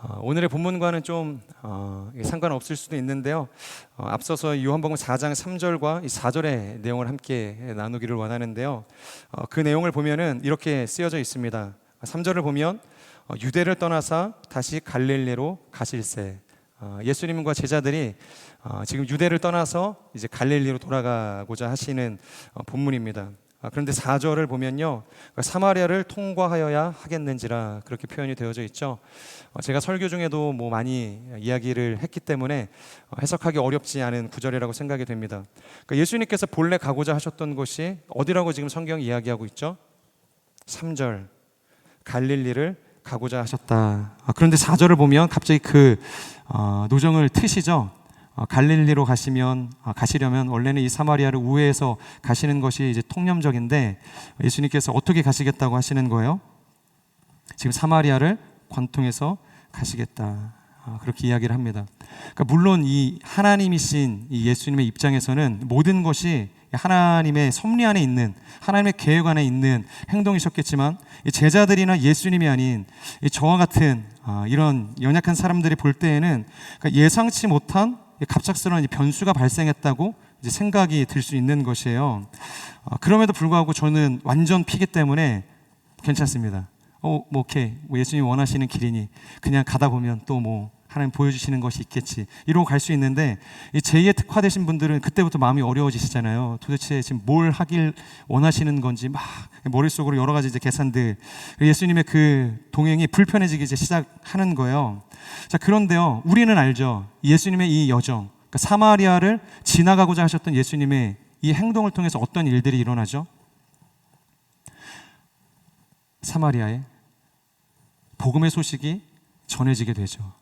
오늘의 본문과는 좀 상관없을 수도 있는데요. 앞서서 요한복음 4장 3절과 이 4절의 내용을 함께 나누기를 원하는데요. 그 내용을 보면은 이렇게 쓰여져 있습니다. 3절을 보면 유대를 떠나사 다시 갈릴리로 가실새. 예수님과 제자들이 지금 유대를 떠나서 이제 갈릴리로 돌아가고자 하시는 본문입니다. 그런데 4절을 보면요, 사마리아를 통과하여야 하겠는지라 그렇게 표현이 되어져 있죠. 제가 설교 중에도 많이 이야기를 했기 때문에 해석하기 어렵지 않은 구절이라고 생각이 됩니다. 예수님께서 본래 가고자 하셨던 곳이 어디라고 지금 성경이 이야기하고 있죠? 3절, 갈릴리를 가고자 하셨다. 그런데 4절을 보면 갑자기 그 노정을 트시죠. 갈릴리로 가시려면 원래는 이 사마리아를 우회해서 가시는 것이 이제 통념적인데, 예수님께서 어떻게 가시겠다고 하시는 거예요? 지금 사마리아를 관통해서 가시겠다, 그렇게 이야기를 합니다. 그러니까 물론 이 하나님이신 이 예수님의 입장에서는 모든 것이 하나님의 섭리 안에 있는, 하나님의 계획 안에 있는 행동이셨겠지만, 이 제자들이나 예수님이 아닌 저와 같은 이런 연약한 사람들이 볼 때에는 예상치 못한 갑작스러운 변수가 발생했다고 이제 생각이 들 수 있는 것이에요. 그럼에도 불구하고 저는 완전 피기 때문에 괜찮습니다. 오케이, 예수님이 원하시는 길이니 그냥 가다 보면 또 하나님 보여주시는 것이 있겠지, 이러고 갈 수 있는데, 이 제2의 특화되신 분들은 그때부터 마음이 어려워지시잖아요. 도대체 지금 뭘 하길 원하시는 건지 막 머릿속으로 여러 가지 이제 계산들, 예수님의 그 동행이 불편해지기 이제 시작하는 거예요. 자, 그런데요, 우리는 알죠. 예수님의 이 여정, 그러니까 사마리아를 지나가고자 하셨던 예수님의 이 행동을 통해서 어떤 일들이 일어나죠? 사마리아에 복음의 소식이 전해지게 되죠.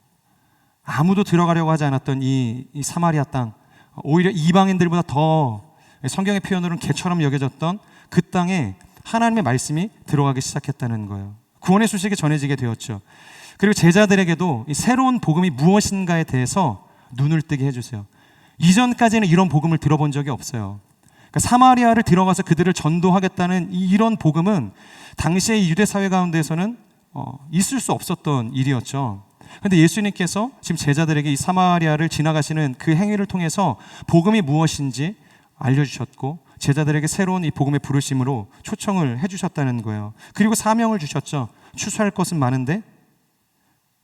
아무도 들어가려고 하지 않았던 이 사마리아 땅, 오히려 이방인들보다 더 성경의 표현으로는 개처럼 여겨졌던 그 땅에 하나님의 말씀이 들어가기 시작했다는 거예요. 구원의 소식이 전해지게 되었죠. 그리고 제자들에게도 이 새로운 복음이 무엇인가에 대해서 눈을 뜨게 해주세요. 이전까지는 이런 복음을 들어본 적이 없어요. 그러니까 사마리아를 들어가서 그들을 전도하겠다는 이런 복음은 당시의 유대 사회 가운데서는 있을 수 없었던 일이었죠. 그런데 예수님께서 지금 제자들에게 이 사마리아를 지나가시는 그 행위를 통해서 복음이 무엇인지 알려주셨고, 제자들에게 새로운 이 복음의 부르심으로 초청을 해주셨다는 거예요. 그리고 사명을 주셨죠. 추수할 것은 많은데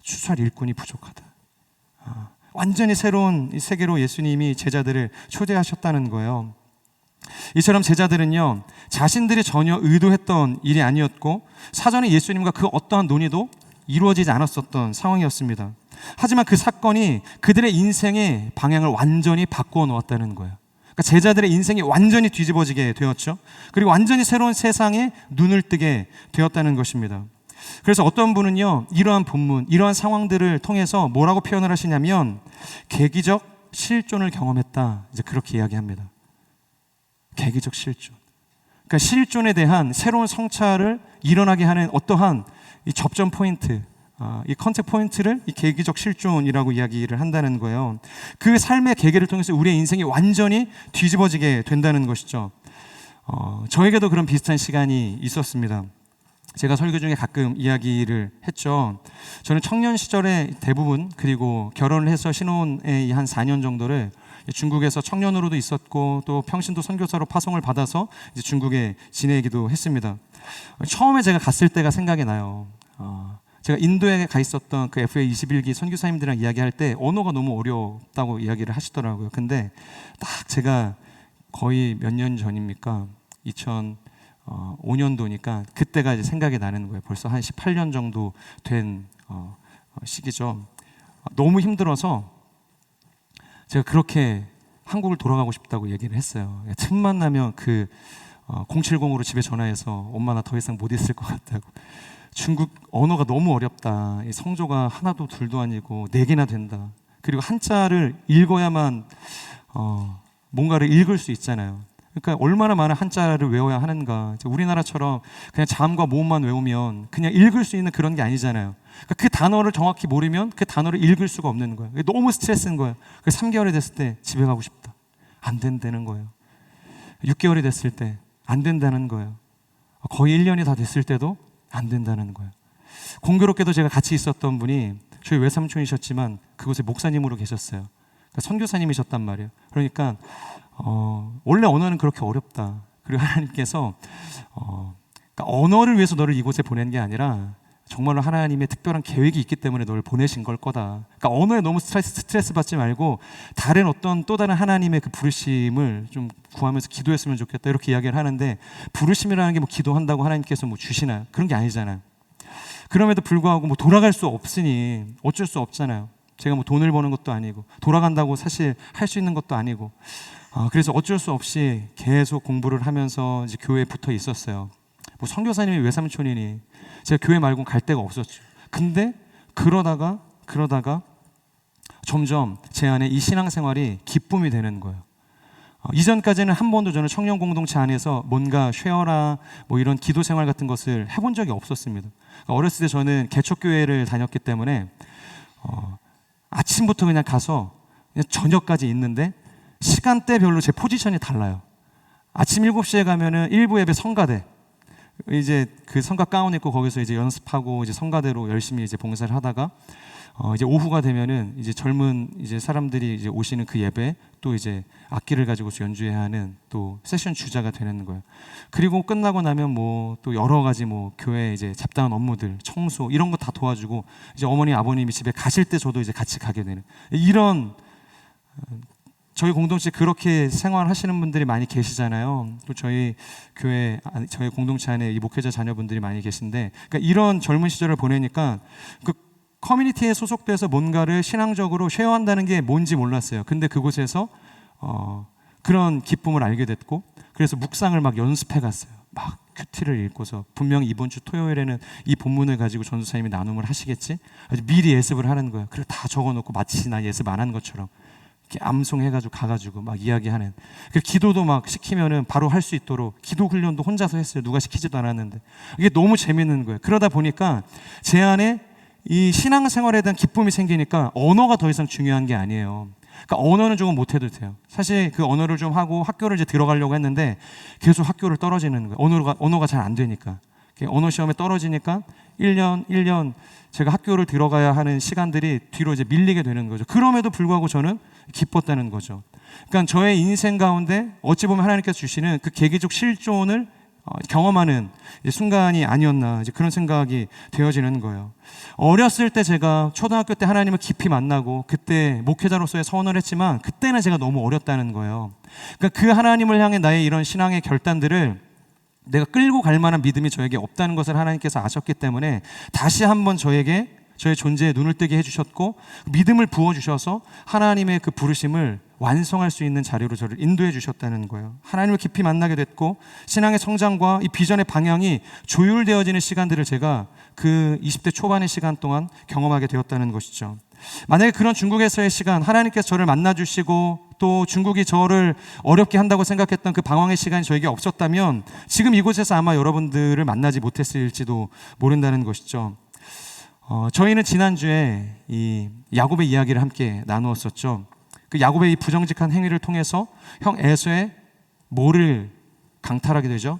추수할 일꾼이 부족하다. 완전히 새로운 이 세계로 예수님이 제자들을 초대하셨다는 거예요. 이처럼 제자들은요, 자신들이 전혀 의도했던 일이 아니었고 사전에 예수님과 그 어떠한 논의도 이루어지지 않았었던 상황이었습니다. 하지만 그 사건이 그들의 인생의 방향을 완전히 바꾸어 놓았다는 거예요. 그러니까 제자들의 인생이 완전히 뒤집어지게 되었죠. 그리고 완전히 새로운 세상에 눈을 뜨게 되었다는 것입니다. 그래서 어떤 분은요, 이러한 본문, 이러한 상황들을 통해서 뭐라고 표현을 하시냐면 계기적 실존을 경험했다, 이제 그렇게 이야기합니다. 계기적 실존. 그러니까 실존에 대한 새로운 성찰을 일어나게 하는 어떠한 이 접점 포인트, 이 컨택 포인트를 이 계기적 실존이라고 이야기를 한다는 거예요. 그 삶의 계기를 통해서 우리의 인생이 완전히 뒤집어지게 된다는 것이죠. 저에게도 그런 비슷한 시간이 있었습니다. 제가 설교 중에 가끔 이야기를 했죠. 저는 청년 시절에 대부분, 그리고 결혼을 해서 신혼의 한 4년 정도를 중국에서 청년으로도 있었고, 또 평신도 선교사로 파송을 받아서 이제 중국에 지내기도 했습니다. 처음에 제가 갔을 때가 생각이 나요. 제가 인도에 가 있었던 그 FA 21기 선교사님들이랑 이야기할 때 언어가 너무 어렵다고 이야기를 하시더라고요. 근데 딱 제가 거의 몇 년 전입니까? 2005년도니까 그때가 이제 생각이 나는 거예요. 벌써 한 18년 정도 된 시기죠. 너무 힘들어서 제가 그렇게 한국을 돌아가고 싶다고 얘기를 했어요. 틈만 나면 070으로 집에 전화해서 엄마 나 더 이상 못 있을 것 같다고. 중국 언어가 너무 어렵다. 성조가 하나도 둘도 아니고 4개나 된다. 그리고 한자를 읽어야만 뭔가를 읽을 수 있잖아요. 그러니까 얼마나 많은 한자를 외워야 하는가. 우리나라처럼 그냥 자음과 모음만 외우면 그냥 읽을 수 있는 그런 게 아니잖아요. 그러니까 그 단어를 정확히 모르면 그 단어를 읽을 수가 없는 거예요. 너무 스트레스인 거예요. 3개월이 됐을 때 집에 가고 싶다. 안 된다는 거예요. 6개월이 됐을 때 안 된다는 거예요. 거의 1년이 다 됐을 때도 안 된다는 거예요. 공교롭게도 제가 같이 있었던 분이 저희 외삼촌이셨지만 그곳에 목사님으로 계셨어요. 그러니까 선교사님이셨단 말이에요. 그러니까 원래 언어는 그렇게 어렵다. 그리고 하나님께서 그러니까 언어를 위해서 너를 이곳에 보낸 게 아니라 정말로 하나님의 특별한 계획이 있기 때문에 너를 보내신 걸 거다. 그러니까 언어에 너무 스트레스 받지 말고 다른 어떤 또 다른 하나님의 그 부르심을 좀 구하면서 기도했으면 좋겠다. 이렇게 이야기를 하는데, 부르심이라는 게 뭐 기도한다고 하나님께서 뭐 주시나, 그런 게 아니잖아요. 그럼에도 불구하고 뭐 돌아갈 수 없으니 어쩔 수 없잖아요. 제가 뭐 돈을 버는 것도 아니고 돌아간다고 사실 할 수 있는 것도 아니고, 그래서 어쩔 수 없이 계속 공부를 하면서 이제 교회에 붙어 있었어요. 뭐 선교사님이 외삼촌이니 제가 교회 말고는 갈 데가 없었죠. 근데 그러다가 점점 제 안에 이 신앙생활이 기쁨이 되는 거예요. 이전까지는 한 번도 저는 청년 공동체 안에서 뭔가 쉐어나 뭐 이런 기도 생활 같은 것을 해본 적이 없었습니다. 그러니까 어렸을 때 저는 개척교회를 다녔기 때문에 아침부터 그냥 가서 그냥 저녁까지 있는데 시간대별로 제 포지션이 달라요. 아침 7시에 가면은 일부 예배 성가대, 이제 그 성가 가운 입고 거기서 이제 연습하고 이제 성가대로 열심히 이제 봉사를 하다가 이제 오후가 되면은 이제 젊은 이제 사람들이 이제 오시는 그 예배, 또 이제 악기를 가지고서 연주해야 하는 또 세션 주자가 되는 거예요. 그리고 끝나고 나면 뭐 또 여러 가지 뭐 교회 이제 잡다한 업무들, 청소 이런 거 다 도와주고 이제 어머니 아버님이 집에 가실 때 저도 이제 같이 가게 되는 이런, 저희 공동체 그렇게 생활하시는 분들이 많이 계시잖아요. 또 저희 교회, 저희 공동체 안에 이 목회자 자녀분들이 많이 계신데, 그러니까 이런 젊은 시절을 보내니까 그 커뮤니티에 소속돼서 뭔가를 신앙적으로 쉐어한다는 게 뭔지 몰랐어요. 근데 그곳에서 그런 기쁨을 알게 됐고, 그래서 묵상을 막 연습해 갔어요. 막 큐티를 읽고서 분명히 이번 주 토요일에는 이 본문을 가지고 전도사님이 나눔을 하시겠지? 아주 미리 예습을 하는 거예요. 그래서 다 적어놓고 마치 나 예습 안 한 것처럼 이렇게 암송해가지고 가가지고 막 이야기하는. 그 기도도 막 시키면은 바로 할 수 있도록 기도 훈련도 혼자서 했어요. 누가 시키지도 않았는데. 이게 너무 재밌는 거예요. 그러다 보니까 제 안에 이 신앙생활에 대한 기쁨이 생기니까 언어가 더 이상 중요한 게 아니에요. 그러니까 언어는 조금 못해도 돼요. 사실 그 언어를 좀 하고 학교를 이제 들어가려고 했는데 계속 학교를 떨어지는 거예요. 언어가 잘 안 되니까. 언어 시험에 떨어지니까 1년 제가 학교를 들어가야 하는 시간들이 뒤로 이제 밀리게 되는 거죠. 그럼에도 불구하고 저는 기뻤다는 거죠. 그러니까 저의 인생 가운데 어찌 보면 하나님께서 주시는 그 계기적 실존을 경험하는 순간이 아니었나, 이제 그런 생각이 되어지는 거예요. 어렸을 때 제가 초등학교 때 하나님을 깊이 만나고 그때 목회자로서의 서원을 했지만 그때는 제가 너무 어렸다는 거예요. 그러니까 그 하나님을 향해 나의 이런 신앙의 결단들을 내가 끌고 갈 만한 믿음이 저에게 없다는 것을 하나님께서 아셨기 때문에 다시 한번 저에게 저의 존재에 눈을 뜨게 해주셨고 믿음을 부어주셔서 하나님의 그 부르심을 완성할 수 있는 자리로 저를 인도해 주셨다는 거예요. 하나님을 깊이 만나게 됐고 신앙의 성장과 이 비전의 방향이 조율되어지는 시간들을 제가 그 20대 초반의 시간 동안 경험하게 되었다는 것이죠. 만약에 그런 중국에서의 시간, 하나님께서 저를 만나주시고 또 중국이 저를 어렵게 한다고 생각했던 그 방황의 시간이 저에게 없었다면 지금 이곳에서 아마 여러분들을 만나지 못했을지도 모른다는 것이죠. 저희는 지난주에 이 야곱의 이야기를 함께 나누었었죠. 그 야곱의 이 부정직한 행위를 통해서 형 에서의 뭐를 강탈하게 되죠?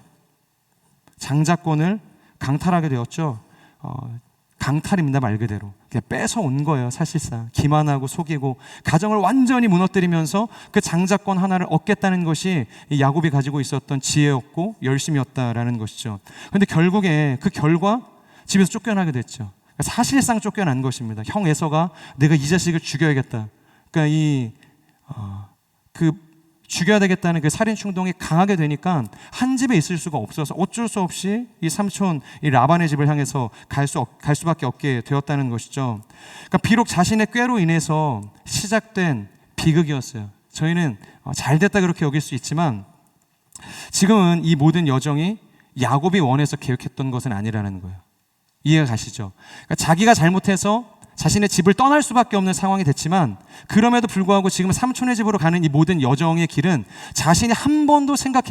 장자권을 강탈하게 되었죠. 강탈입니다, 말 그대로. 그냥 뺏어온 거예요, 사실상. 기만하고 속이고 가정을 완전히 무너뜨리면서 그 장자권 하나를 얻겠다는 것이 이 야곱이 가지고 있었던 지혜였고 열심이었다라는 것이죠. 그런데 결국에 그 결과 집에서 쫓겨나게 됐죠. 사실상 쫓겨난 것입니다. 형 에서가 내가 이 자식을 죽여야겠다. 그러니까 죽여야 되겠다는 그 살인 충동이 강하게 되니까 한 집에 있을 수가 없어서 어쩔 수 없이 이 삼촌 이 라반의 집을 향해서 갈 수밖에 없게 되었다는 것이죠. 그러니까 비록 자신의 꾀로 인해서 시작된 비극이었어요. 저희는 잘 됐다 그렇게 여길 수 있지만 지금은 이 모든 여정이 야곱이 원해서 계획했던 것은 아니라는 거예요. 이해가 가시죠? 그러니까 자기가 잘못해서 자신의 집을 떠날 수밖에 없는 상황이 됐지만 그럼에도 불구하고 지금 삼촌의 집으로 가는 이 모든 여정의 길은 자신이 한 번도 생각해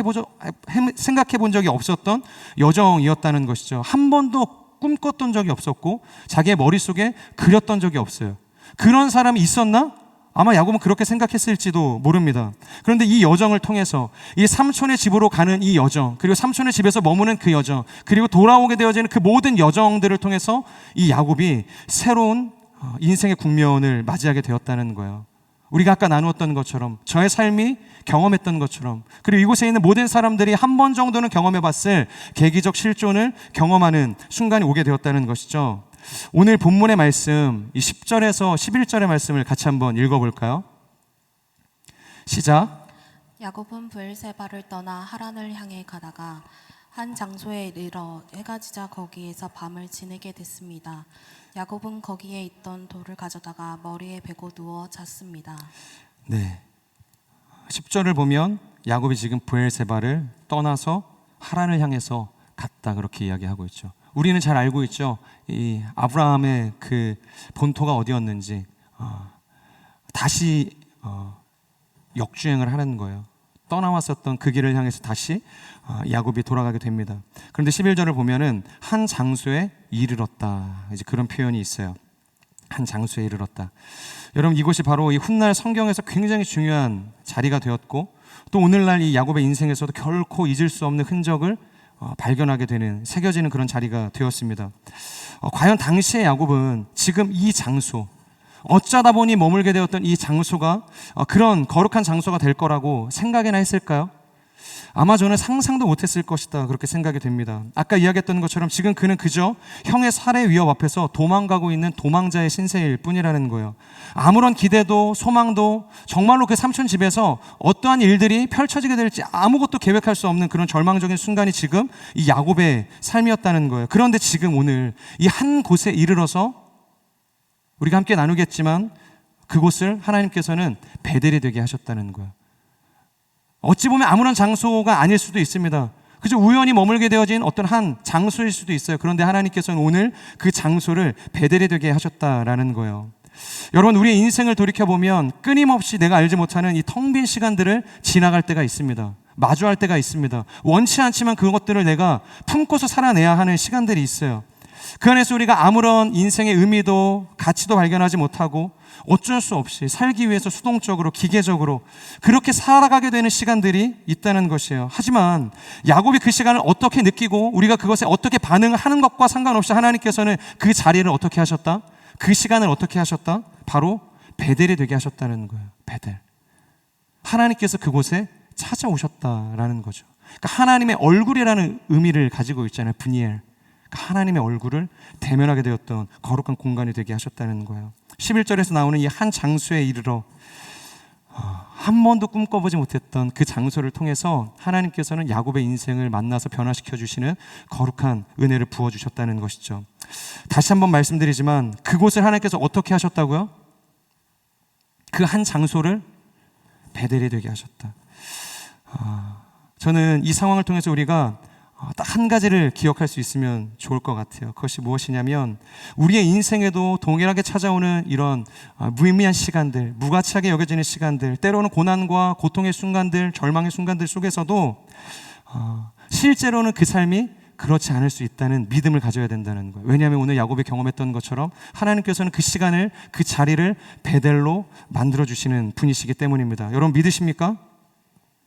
본 적이 없었던 여정이었다는 것이죠. 한 번도 꿈꿨던 적이 없었고 자기의 머릿속에 그렸던 적이 없어요. 그런 사람이 있었나? 아마 야곱은 그렇게 생각했을지도 모릅니다. 그런데 이 여정을 통해서 이 삼촌의 집으로 가는 이 여정, 그리고 삼촌의 집에서 머무는 그 여정, 그리고 돌아오게 되어지는 그 모든 여정들을 통해서 이 야곱이 새로운 인생의 국면을 맞이하게 되었다는 거예요. 우리가 아까 나누었던 것처럼, 저의 삶이 경험했던 것처럼, 그리고 이곳에 있는 모든 사람들이 한 번 정도는 경험해봤을 계기적 실존을 경험하는 순간이 오게 되었다는 것이죠. 오늘 본문의 말씀, 이 10절에서 11절의 말씀을 같이 한번 읽어볼까요? 시작. 야곱은 브엘세바를 떠나 하란을 향해 가다가 한 장소에 이르러 해가 지자 거기에서 밤을 지내게 됐습니다. 야곱은 거기에 있던 돌을 가져다가 머리에 베고 누워 잤습니다. 네, 10절을 보면 야곱이 지금 브엘세바를 떠나서 하란을 향해서 갔다, 그렇게 이야기하고 있죠. 우리는 잘 알고 있죠. 이 아브라함의 그 본토가 어디였는지, 다시 역주행을 하는 거예요. 떠나왔었던 그 길을 향해서 다시 야곱이 돌아가게 됩니다. 그런데 11절을 보면은 한 장소에 이르렀다, 이제 그런 표현이 있어요. 한 장소에 이르렀다. 여러분, 이곳이 바로 이 훗날 성경에서 굉장히 중요한 자리가 되었고, 또 오늘날 이 야곱의 인생에서도 결코 잊을 수 없는 흔적을 발견하게 되는, 새겨지는 그런 자리가 되었습니다. 과연 당시의 야곱은 지금 이 장소, 어쩌다 보니 머물게 되었던 이 장소가 그런 거룩한 장소가 될 거라고 생각이나 했을까요? 아마 저는 상상도 못했을 것이다, 그렇게 생각이 됩니다. 아까 이야기했던 것처럼 지금 그는 그저 형의 살해 위협 앞에서 도망가고 있는 도망자의 신세일 뿐이라는 거예요. 아무런 기대도 소망도, 정말로 그 삼촌 집에서 어떠한 일들이 펼쳐지게 될지 아무것도 계획할 수 없는 그런 절망적인 순간이 지금 이 야곱의 삶이었다는 거예요. 그런데 지금 오늘 이 한 곳에 이르러서, 우리가 함께 나누겠지만 그곳을 하나님께서는 베델이 되게 하셨다는 거예요. 어찌 보면 아무런 장소가 아닐 수도 있습니다. 그저 우연히 머물게 되어진 어떤 한 장소일 수도 있어요. 그런데 하나님께서는 오늘 그 장소를 베델이 되게 하셨다라는 거예요. 여러분, 우리의 인생을 돌이켜보면 끊임없이 내가 알지 못하는 이 텅 빈 시간들을 지나갈 때가 있습니다. 마주할 때가 있습니다. 원치 않지만 그것들을 내가 품고서 살아내야 하는 시간들이 있어요. 그 안에서 우리가 아무런 인생의 의미도 가치도 발견하지 못하고 어쩔 수 없이 살기 위해서 수동적으로, 기계적으로 그렇게 살아가게 되는 시간들이 있다는 것이에요. 하지만 야곱이 그 시간을 어떻게 느끼고 우리가 그것에 어떻게 반응을 하는 것과 상관없이 하나님께서는 그 자리를 어떻게 하셨다? 그 시간을 어떻게 하셨다? 바로 베델이 되게 하셨다는 거예요. 베델. 하나님께서 그곳에 찾아오셨다라는 거죠. 그러니까 하나님의 얼굴이라는 의미를 가지고 있잖아요. 브니엘. 하나님의 얼굴을 대면하게 되었던 거룩한 공간이 되게 하셨다는 거예요. 11절에서 나오는 이 한 장소에 이르러, 한 번도 꿈꿔보지 못했던 그 장소를 통해서 하나님께서는 야곱의 인생을 만나서 변화시켜 주시는 거룩한 은혜를 부어주셨다는 것이죠. 다시 한번 말씀드리지만 그곳을 하나님께서 어떻게 하셨다고요? 그 한 장소를 베델이 되게 하셨다. 저는 이 상황을 통해서 우리가 딱 한 가지를 기억할 수 있으면 좋을 것 같아요. 그것이 무엇이냐면, 우리의 인생에도 동일하게 찾아오는 이런 무의미한 시간들, 무가치하게 여겨지는 시간들, 때로는 고난과 고통의 순간들, 절망의 순간들 속에서도 실제로는 그 삶이 그렇지 않을 수 있다는 믿음을 가져야 된다는 거예요. 왜냐하면 오늘 야곱이 경험했던 것처럼 하나님께서는 그 시간을, 그 자리를 베델로 만들어주시는 분이시기 때문입니다. 여러분, 믿으십니까?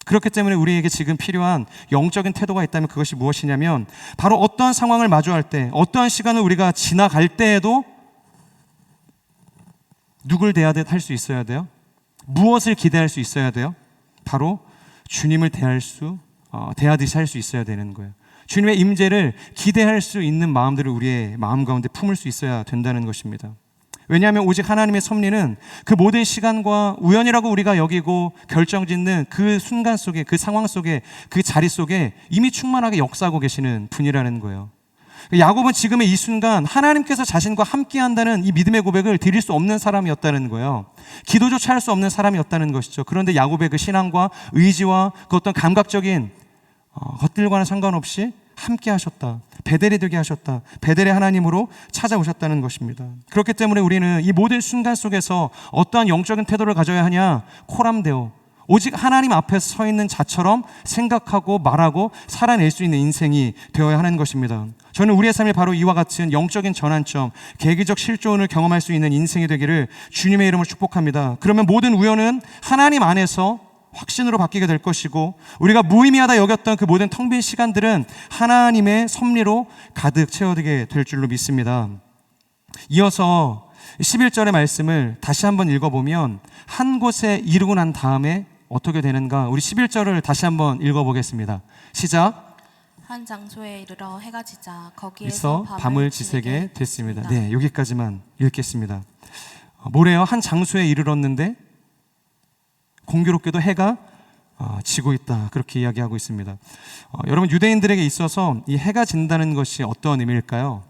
그렇기 때문에 우리에게 지금 필요한 영적인 태도가 있다면 그것이 무엇이냐면, 바로 어떠한 상황을 마주할 때, 어떠한 시간을 우리가 지나갈 때에도 누굴 대하듯 할 수 있어야 돼요? 무엇을 기대할 수 있어야 돼요? 바로 주님을 대하듯이 할 수 있어야 되는 거예요. 주님의 임재를 기대할 수 있는 마음들을 우리의 마음 가운데 품을 수 있어야 된다는 것입니다. 왜냐하면 오직 하나님의 섭리는 그 모든 시간과 우연이라고 우리가 여기고 결정짓는 그 순간 속에, 그 상황 속에, 그 자리 속에 이미 충만하게 역사하고 계시는 분이라는 거예요. 야곱은 지금의 이 순간 하나님께서 자신과 함께한다는 이 믿음의 고백을 드릴 수 없는 사람이었다는 거예요. 기도조차 할 수 없는 사람이었다는 것이죠. 그런데 야곱의 그 신앙과 의지와 그 어떤 감각적인 것들과는 상관없이 함께 하셨다. 베델이 되게 하셨다. 베델의 하나님으로 찾아오셨다는 것입니다. 그렇기 때문에 우리는 이 모든 순간 속에서 어떠한 영적인 태도를 가져야 하냐? 코람데오, 오직 하나님 앞에 서 있는 자처럼 생각하고 말하고 살아낼 수 있는 인생이 되어야 하는 것입니다. 저는 우리의 삶이 바로 이와 같은 영적인 전환점, 계기적 실존을 경험할 수 있는 인생이 되기를 주님의 이름으로 축복합니다. 그러면 모든 우연은 하나님 안에서 확신으로 바뀌게 될 것이고, 우리가 무의미하다 여겼던 그 모든 텅 빈 시간들은 하나님의 섭리로 가득 채워지게 될 줄로 믿습니다. 이어서 11절의 말씀을 다시 한번 읽어보면 한 곳에 이르고 난 다음에 어떻게 되는가? 우리 11절을 다시 한번 읽어보겠습니다. 시작. 한 장소에 이르러 해가 지자 그래서 거기에서 밤을 지새게 됐습니다. 네, 여기까지만 읽겠습니다. 뭐래요? 한 장소에 이르렀는데 공교롭게도 해가 지고 있다. 그렇게 이야기하고 있습니다. 여러분, 유대인들에게 있어서 이 해가 진다는 것이 어떤 의미일까요?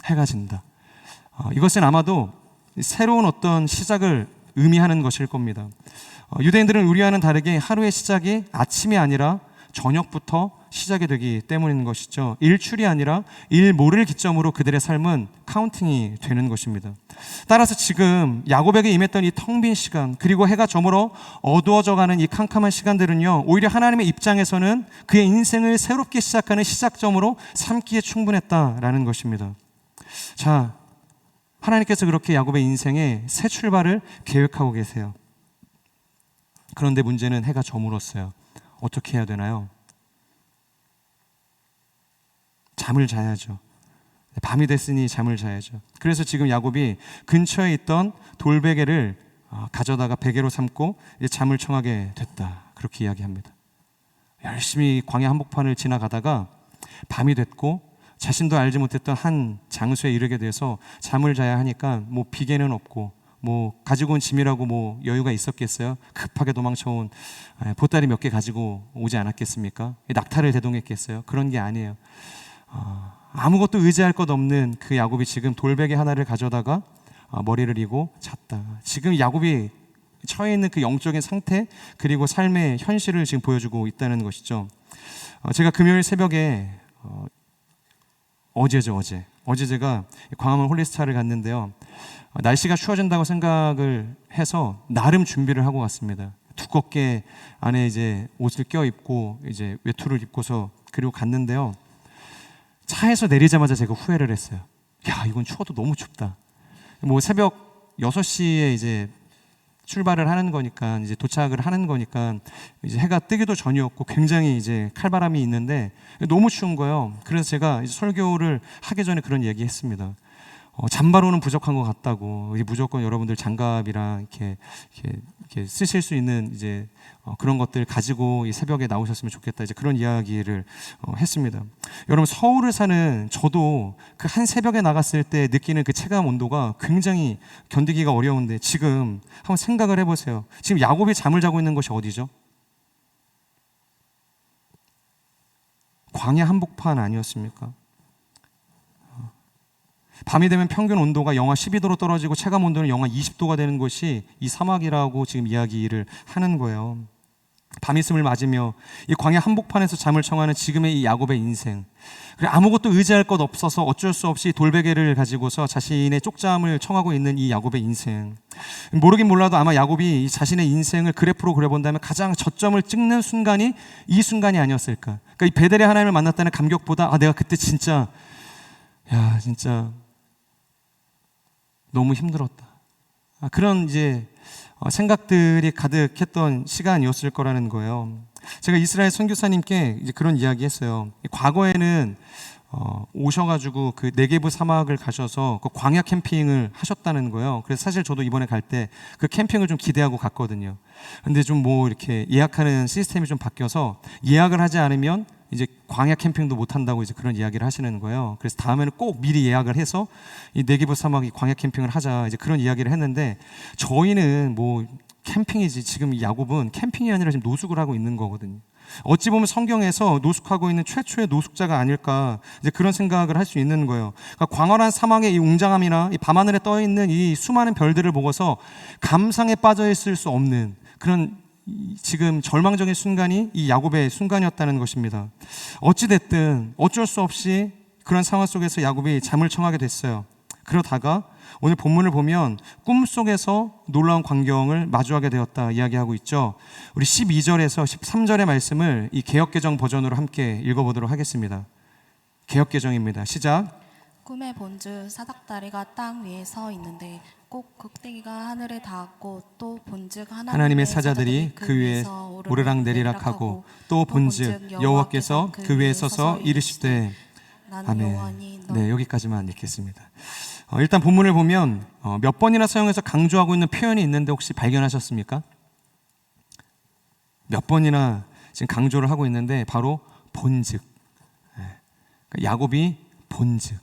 해가 진다. 이것은 아마도 새로운 어떤 시작을 의미하는 것일 겁니다. 유대인들은 우리와는 다르게 하루의 시작이 아침이 아니라 저녁부터 시작이 되기 때문인 것이죠. 일출이 아니라 일모를 기점으로 그들의 삶은 카운팅이 되는 것입니다. 따라서 지금 야곱에게 임했던 이 텅 빈 시간, 그리고 해가 저물어 어두워져가는 이 캄캄한 시간들은요, 오히려 하나님의 입장에서는 그의 인생을 새롭게 시작하는 시작점으로 삼기에 충분했다라는 것입니다. 자, 하나님께서 그렇게 야곱의 인생에 새 출발을 계획하고 계세요. 그런데 문제는 해가 저물었어요. 어떻게 해야 되나요? 잠을 자야죠. 밤이 됐으니 잠을 자야죠. 그래서 지금 야곱이 근처에 있던 돌베개를 가져다가 베개로 삼고 이제 잠을 청하게 됐다. 그렇게 이야기합니다. 열심히 광야 한복판을 지나가다가 밤이 됐고 자신도 알지 못했던 한 장소에 이르게 돼서 잠을 자야 하니까 뭐 비계는 없고 뭐 가지고 온 짐이라고 뭐 여유가 있었겠어요? 급하게 도망쳐온 보따리 몇 개 가지고 오지 않았겠습니까? 낙타를 대동했겠어요? 그런 게 아니에요. 아무것도 의지할 것 없는 그 야곱이 지금 돌베개 하나를 가져다가 머리를 이고 잤다. 지금 야곱이 처해 있는 그 영적인 상태, 그리고 삶의 현실을 지금 보여주고 있다는 것이죠. 제가 금요일 새벽에 어제 제가 광화문 홀리스타를 갔는데요. 날씨가 추워진다고 생각을 해서 나름 준비를 하고 갔습니다. 두껍게 안에 이제 옷을 껴입고 이제 외투를 입고서 그리고 갔는데요. 차에서 내리자마자 제가 후회를 했어요. 야, 이건 추워도 너무 춥다. 뭐 새벽 6시에 이제 출발을 하는 거니까, 이제 도착을 하는 거니까 이제 해가 뜨기도 전이었고 굉장히 이제 칼바람이 있는데 너무 추운 거예요. 그래서 제가 이제 설교를 하기 전에 그런 얘기했습니다. 잠바로는 부족한 것 같다고. 무조건 여러분들 장갑이랑 이렇게 쓰실 수 있는 이제 그런 것들 가지고 이 새벽에 나오셨으면 좋겠다. 이제 그런 이야기를 했습니다. 여러분, 서울을 사는 저도 그 한 새벽에 나갔을 때 느끼는 그 체감 온도가 굉장히 견디기가 어려운데, 지금 한번 생각을 해보세요. 지금 야곱이 잠을 자고 있는 것이 어디죠? 광야 한복판 아니었습니까? 밤이 되면 평균 온도가 영하 12도로 떨어지고 체감 온도는 영하 20도가 되는 곳이 이 사막이라고 지금 이야기를 하는 거예요. 밤이스을 맞으며 이 광야 한복판에서 잠을 청하는 지금의 이 야곱의 인생, 그래, 아무것도 의지할 것 없어서 어쩔 수 없이 돌베개를 가지고서 자신의 쪽잠을 청하고 있는 이 야곱의 인생, 모르긴 몰라도 아마 야곱이 자신의 인생을 그래프로 그려본다면 가장 저점을 찍는 순간이 이 순간이 아니었을까. 그러니까 이 베델의 하나님을 만났다는 감격보다 내가 그때 진짜 너무 힘들었다, 그런 이제 생각들이 가득했던 시간이었을 거라는 거예요. 제가 이스라엘 선교사님께 이제 그런 이야기했어요. 과거에는 오셔가지고 그 네게브 사막을 가셔서 그 광야 캠핑을 하셨다는 거예요. 그래서 사실 저도 이번에 갈 때 그 캠핑을 좀 기대하고 갔거든요. 근데 좀 뭐 이렇게 예약하는 시스템이 좀 바뀌어서 예약을 하지 않으면 이제 광야 캠핑도 못 한다고 이제 그런 이야기를 하시는 거예요. 그래서 다음에는 꼭 미리 예약을 해서 이 네게브 사막 광야 캠핑을 하자, 이제 그런 이야기를 했는데, 저희는 뭐 캠핑이지, 지금 이 야곱은 캠핑이 아니라 지금 노숙을 하고 있는 거거든요. 어찌 보면 성경에서 노숙하고 있는 최초의 노숙자가 아닐까, 이제 그런 생각을 할 수 있는 거예요. 그러니까 광활한 사막의 이 웅장함이나 이 밤하늘에 떠 있는 이 수많은 별들을 보고서 감상에 빠져 있을 수 없는 그런 지금 절망적인 순간이 이 야곱의 순간이었다는 것입니다. 어찌 됐든 어쩔 수 없이 그런 상황 속에서 야곱이 잠을 청하게 됐어요. 그러다가 오늘 본문을 보면 꿈속에서 놀라운 광경을 마주하게 되었다 이야기하고 있죠. 우리 12절에서 13절의 말씀을 이 개역개정 버전으로 함께 읽어보도록 하겠습니다. 개역개정입니다. 시작. 꿈에 본즉 사닥다리가 땅 위에 서 있는데 꼭 꼭대기가 하늘에 닿았고, 또 본즉 하나님의 사자들이 그 위에 오르락내리락하고, 또 본즉 여호와께서 그 위에 서서 이르시되. 나는 아멘. 여호와니 네, 여기까지만 읽겠습니다. 일단 본문을 보면 몇 번이나 사용해서 강조하고 있는 표현이 있는데 혹시 발견하셨습니까? 몇 번이나 지금 강조를 하고 있는데 바로 본즉. 그러니까 야곱이 본즉.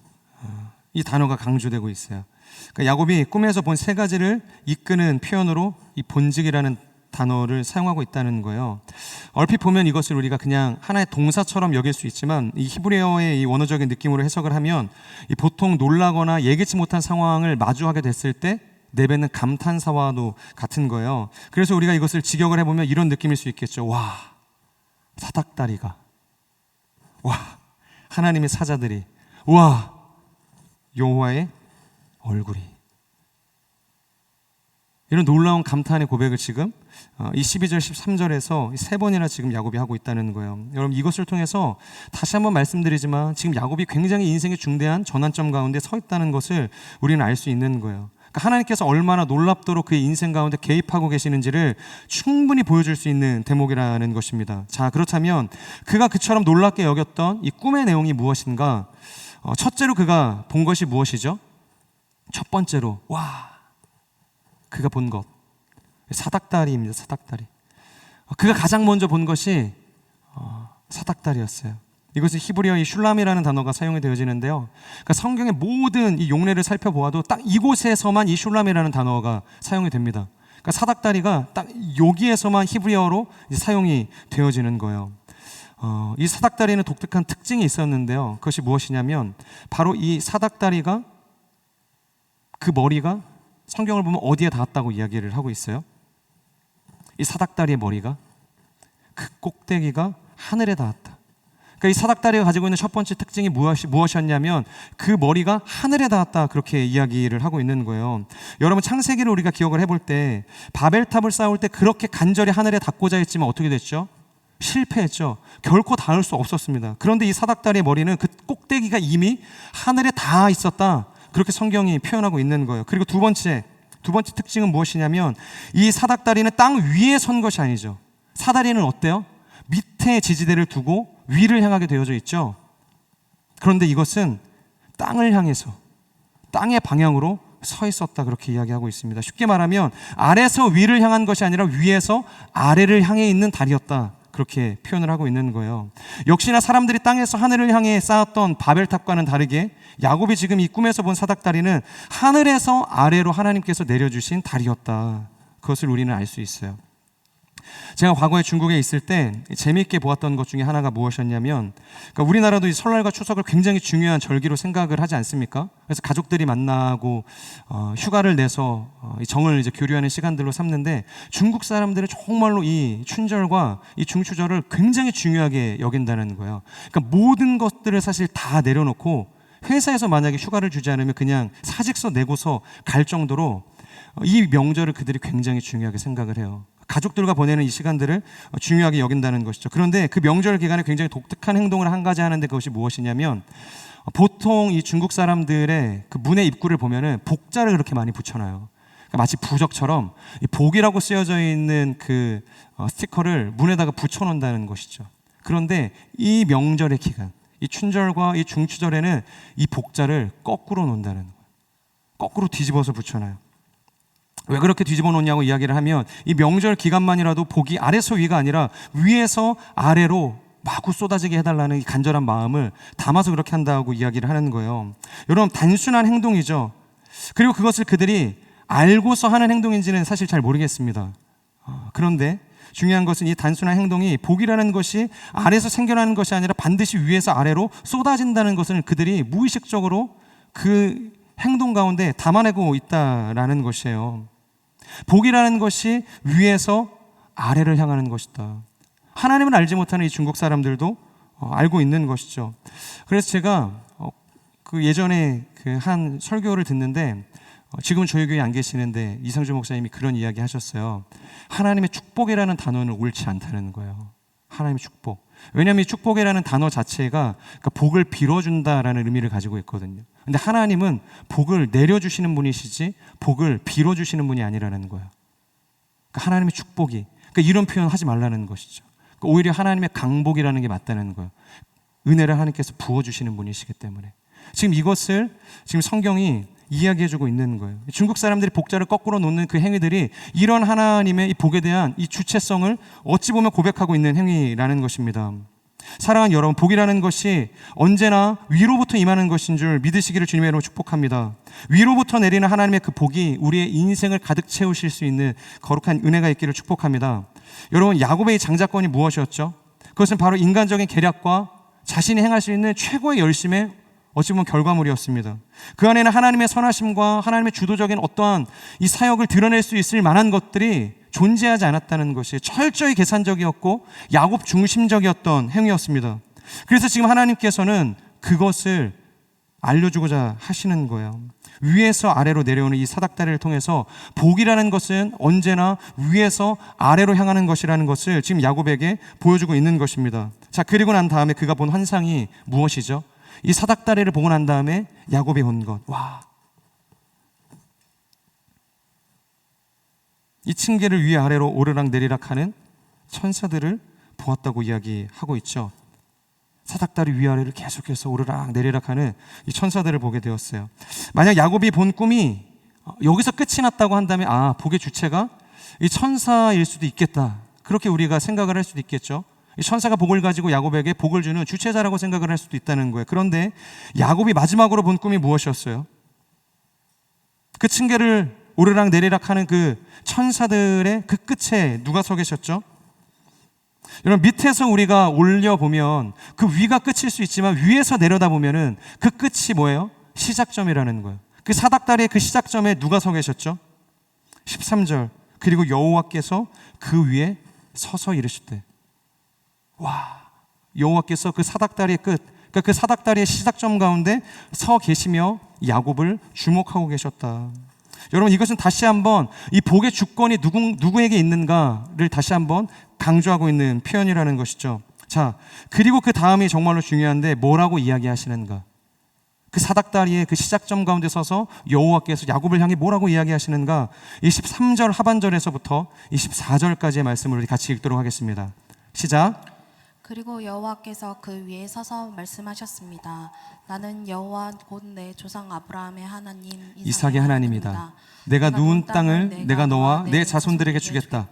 이 단어가 강조되고 있어요. 그러니까 야곱이 꿈에서 본 세 가지를 이끄는 표현으로 이 본즉이라는 단어를 사용하고 있다는 거예요. 얼핏 보면 이것을 우리가 그냥 하나의 동사처럼 여길 수 있지만 이 히브리어의 이 원어적인 느낌으로 해석을 하면 이 보통 놀라거나 예기치 못한 상황을 마주하게 됐을 때 내뱉는 감탄사와도 같은 거예요. 그래서 우리가 이것을 직역을 해보면 이런 느낌일 수 있겠죠. 와, 사닥다리가, 와, 하나님의 사자들이, 와, 여호와의 얼굴이. 이런 놀라운 감탄의 고백을 지금 이 12절 13절에서 세 번이나 지금 야곱이 하고 있다는 거예요. 여러분, 이것을 통해서 다시 한번 말씀드리지만 지금 야곱이 굉장히 인생의 중대한 전환점 가운데 서 있다는 것을 우리는 알 수 있는 거예요. 그러니까 하나님께서 얼마나 놀랍도록 그의 인생 가운데 개입하고 계시는지를 충분히 보여줄 수 있는 대목이라는 것입니다. 자, 그렇다면 그가 그처럼 놀랍게 여겼던 이 꿈의 내용이 무엇인가? 첫째로 그가 본 것이 무엇이죠? 첫 번째로, 와, 그가 본 것, 사닥다리입니다. 사닥다리. 그가 가장 먼저 본 것이 사닥다리였어요. 이것은 히브리어의 슐람이라는 단어가 사용이 되어지는데요. 그러니까 성경의 모든 이 용례를 살펴보아도 딱 이곳에서만 이 슐람이라는 단어가 사용이 됩니다. 그러니까 사닥다리가 딱 여기에서만 히브리어로 사용이 되어지는 거예요. 이 사닥다리는 독특한 특징이 있었는데요. 그것이 무엇이냐면 바로 이 사닥다리가, 그 머리가 성경을 보면 어디에 닿았다고 이야기를 하고 있어요? 이 사닥다리의 머리가, 그 꼭대기가 하늘에 닿았다. 그러니까 이 사닥다리가 가지고 있는 첫 번째 특징이 무엇이었냐면 그 머리가 하늘에 닿았다, 그렇게 이야기를 하고 있는 거예요. 여러분, 창세기를 우리가 기억을 해볼 때 바벨탑을 쌓을 때 그렇게 간절히 하늘에 닿고자 했지만 어떻게 됐죠? 실패했죠. 결코 닿을 수 없었습니다. 그런데 이 사닥다리의 머리는 그 꼭대기가 이미 하늘에 닿아 있었다, 그렇게 성경이 표현하고 있는 거예요. 그리고 두 번째 특징은 무엇이냐면 이 사닥다리는 땅 위에 선 것이 아니죠. 사다리는 어때요? 밑에 지지대를 두고 위를 향하게 되어져 있죠. 그런데 이것은 땅을 향해서, 땅의 방향으로 서 있었다, 그렇게 이야기하고 있습니다. 쉽게 말하면 아래에서 위를 향한 것이 아니라 위에서 아래를 향해 있는 다리였다, 그렇게 표현을 하고 있는 거예요. 역시나 사람들이 땅에서 하늘을 향해 쌓았던 바벨탑과는 다르게 야곱이 지금 이 꿈에서 본 사닥다리는 하늘에서 아래로 하나님께서 내려주신 다리였다, 그것을 우리는 알 수 있어요. 제가 과거에 중국에 있을 때 재미있게 보았던 것 중에 하나가 무엇이었냐면, 그러니까 우리나라도 이 설날과 추석을 굉장히 중요한 절기로 생각을 하지 않습니까? 그래서 가족들이 만나고 휴가를 내서 정을 이제 교류하는 시간들로 삼는데, 중국 사람들은 정말로 이 춘절과 이 중추절을 굉장히 중요하게 여긴다는 거예요. 그러니까 모든 것들을 사실 다 내려놓고 회사에서 만약에 휴가를 주지 않으면 그냥 사직서 내고서 갈 정도로 이 명절을 그들이 굉장히 중요하게 생각을 해요. 가족들과 보내는 이 시간들을 중요하게 여긴다는 것이죠. 그런데 그 명절 기간에 굉장히 독특한 행동을 한 가지 하는데 그것이 무엇이냐면, 보통 이 중국 사람들의 그 문의 입구를 보면은 복자를 그렇게 많이 붙여놔요. 그러니까 마치 부적처럼 이 복이라고 쓰여져 있는 그 스티커를 문에다가 붙여놓는다는 것이죠. 그런데 이 명절의 기간, 이 춘절과 이 중추절에는 이 복자를 거꾸로 놓는다는 거예요. 거꾸로 뒤집어서 붙여놔요. 왜 그렇게 뒤집어 놓냐고 이야기를 하면, 이 명절 기간만이라도 복이 아래서 위가 아니라 위에서 아래로 마구 쏟아지게 해달라는 이 간절한 마음을 담아서 그렇게 한다고 이야기를 하는 거예요. 여러분, 단순한 행동이죠. 그리고 그것을 그들이 알고서 하는 행동인지는 사실 잘 모르겠습니다. 그런데 중요한 것은 이 단순한 행동이 복이라는 것이 아래에서 생겨나는 것이 아니라 반드시 위에서 아래로 쏟아진다는 것을 그들이 무의식적으로 그 행동 가운데 담아내고 있다라는 것이에요. 복이라는 것이 위에서 아래를 향하는 것이다. 하나님을 알지 못하는 이 중국 사람들도 알고 있는 것이죠. 그래서 제가 그 예전에 그 한 설교를 듣는데, 지금 저희 교회에 안 계시는데 이상주 목사님이 그런 이야기 하셨어요. 하나님의 축복이라는 단어는 옳지 않다는 거예요. 하나님의 축복. 왜냐하면 이 축복이라는 단어 자체가 그러니까 복을 빌어준다라는 의미를 가지고 있거든요. 근데 하나님은 복을 내려주시는 분이시지 복을 빌어주시는 분이 아니라는 거예요. 그러니까 하나님의 축복이, 그러니까 이런 표현 하지 말라는 것이죠. 그러니까 오히려 하나님의 강복이라는 게 맞다는 거예요. 은혜를 하나님께서 부어주시는 분이시기 때문에. 지금 이것을 지금 성경이 이야기해주고 있는 거예요. 중국 사람들이 복자를 거꾸로 놓는 그 행위들이 이런 하나님의 이 복에 대한 이 주체성을 어찌 보면 고백하고 있는 행위라는 것입니다. 사랑하는 여러분, 복이라는 것이 언제나 위로부터 임하는 것인 줄 믿으시기를 주님의 이름으로 축복합니다. 위로부터 내리는 하나님의 그 복이 우리의 인생을 가득 채우실 수 있는 거룩한 은혜가 있기를 축복합니다. 여러분, 야곱의 장자권이 무엇이었죠? 그것은 바로 인간적인 계략과 자신이 행할 수 있는 최고의 열심의 어찌 보면 결과물이었습니다. 그 안에는 하나님의 선하심과 하나님의 주도적인 어떠한 이 사역을 드러낼 수 있을 만한 것들이 존재하지 않았다는 것이 철저히 계산적이었고 야곱 중심적이었던 행위였습니다. 그래서 지금 하나님께서는 그것을 알려주고자 하시는 거예요. 위에서 아래로 내려오는 이 사닥다리를 통해서 복이라는 것은 언제나 위에서 아래로 향하는 것이라는 것을 지금 야곱에게 보여주고 있는 것입니다. 자, 그리고 난 다음에 그가 본 환상이 무엇이죠? 이 사닥다리를 보고 난 다음에 야곱이 본 것. 와, 이 층계를 위아래로 오르락 내리락 하는 천사들을 보았다고 이야기하고 있죠. 사닥다리 위아래를 계속해서 오르락 내리락 하는 이 천사들을 보게 되었어요. 만약 야곱이 본 꿈이 여기서 끝이 났다고 한다면 복의 주체가 이 천사일 수도 있겠다, 그렇게 우리가 생각을 할 수도 있겠죠. 이 천사가 복을 가지고 야곱에게 복을 주는 주체자라고 생각을 할 수도 있다는 거예요. 그런데 야곱이 마지막으로 본 꿈이 무엇이었어요? 그 층계를 오르락 내리락 하는 그 천사들의 그 끝에 누가 서 계셨죠? 여러분, 밑에서 우리가 올려보면 그 위가 끝일 수 있지만 위에서 내려다보면은 그 끝이 뭐예요? 시작점이라는 거예요. 그 사닥다리의 그 시작점에 누가 서 계셨죠? 13절. 그리고 여호와께서 그 위에 서서 이르시되. 와, 여호와께서 그 사닥다리의 끝, 그러니까 그 사닥다리의 시작점 가운데 서 계시며 야곱을 주목하고 계셨다. 여러분, 이것은 다시 한번 이 복의 주권이 누구에게 있는가를 다시 한번 강조하고 있는 표현이라는 것이죠. 자, 그리고 그 다음이 정말로 중요한데 뭐라고 이야기하시는가? 그 사닥다리의 그 시작점 가운데 서서 여호와께서 야곱을 향해 뭐라고 이야기하시는가? 23절 하반절에서부터 24절까지의 말씀을 우리 같이 읽도록 하겠습니다. 시작. 그리고 여호와께서 그 위에 서서 말씀하셨습니다. 나는 여호와 곧 내 조상 아브라함의 하나님 이삭의 하나님이다. 내가 누운 땅을 내가 너와 내 자손들에게 주겠다.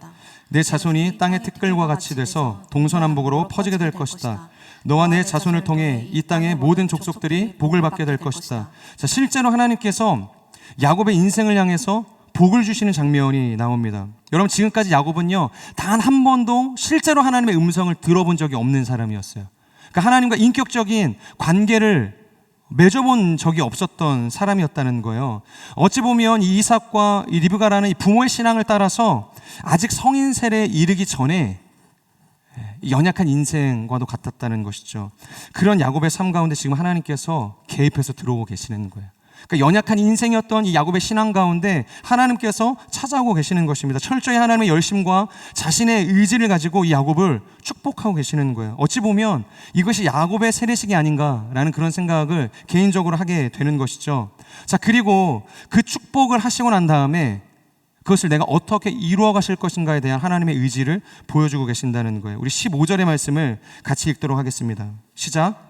내 자손이 땅의 티끌과 같이 돼서 동서남북으로 퍼지게 될 것이다. 너와 내 자손을 통해 이 땅의 모든 족속들이 복을 받게 될 것이다. 자, 실제로 하나님께서 야곱의 인생을 향해서 복을 주시는 장면이 나옵니다. 여러분, 지금까지 야곱은요, 단 한 번도 실제로 하나님의 음성을 들어본 적이 없는 사람이었어요. 그러니까 하나님과 인격적인 관계를 맺어본 적이 없었던 사람이었다는 거예요. 어찌 보면 이 이삭과 이 리브가라는 이 부모의 신앙을 따라서 아직 성인 세례에 이르기 전에 연약한 인생과도 같았다는 것이죠. 그런 야곱의 삶 가운데 지금 하나님께서 개입해서 들어오고 계시는 거예요. 그러니까 연약한 인생이었던 이 야곱의 신앙 가운데 하나님께서 찾아오고 계시는 것입니다. 철저히 하나님의 열심과 자신의 의지를 가지고 이 야곱을 축복하고 계시는 거예요. 어찌 보면 이것이 야곱의 세례식이 아닌가라는 그런 생각을 개인적으로 하게 되는 것이죠. 자, 그리고 그 축복을 하시고 난 다음에 그것을 내가 어떻게 이루어 가실 것인가에 대한 하나님의 의지를 보여주고 계신다는 거예요. 우리 15절의 말씀을 같이 읽도록 하겠습니다. 시작.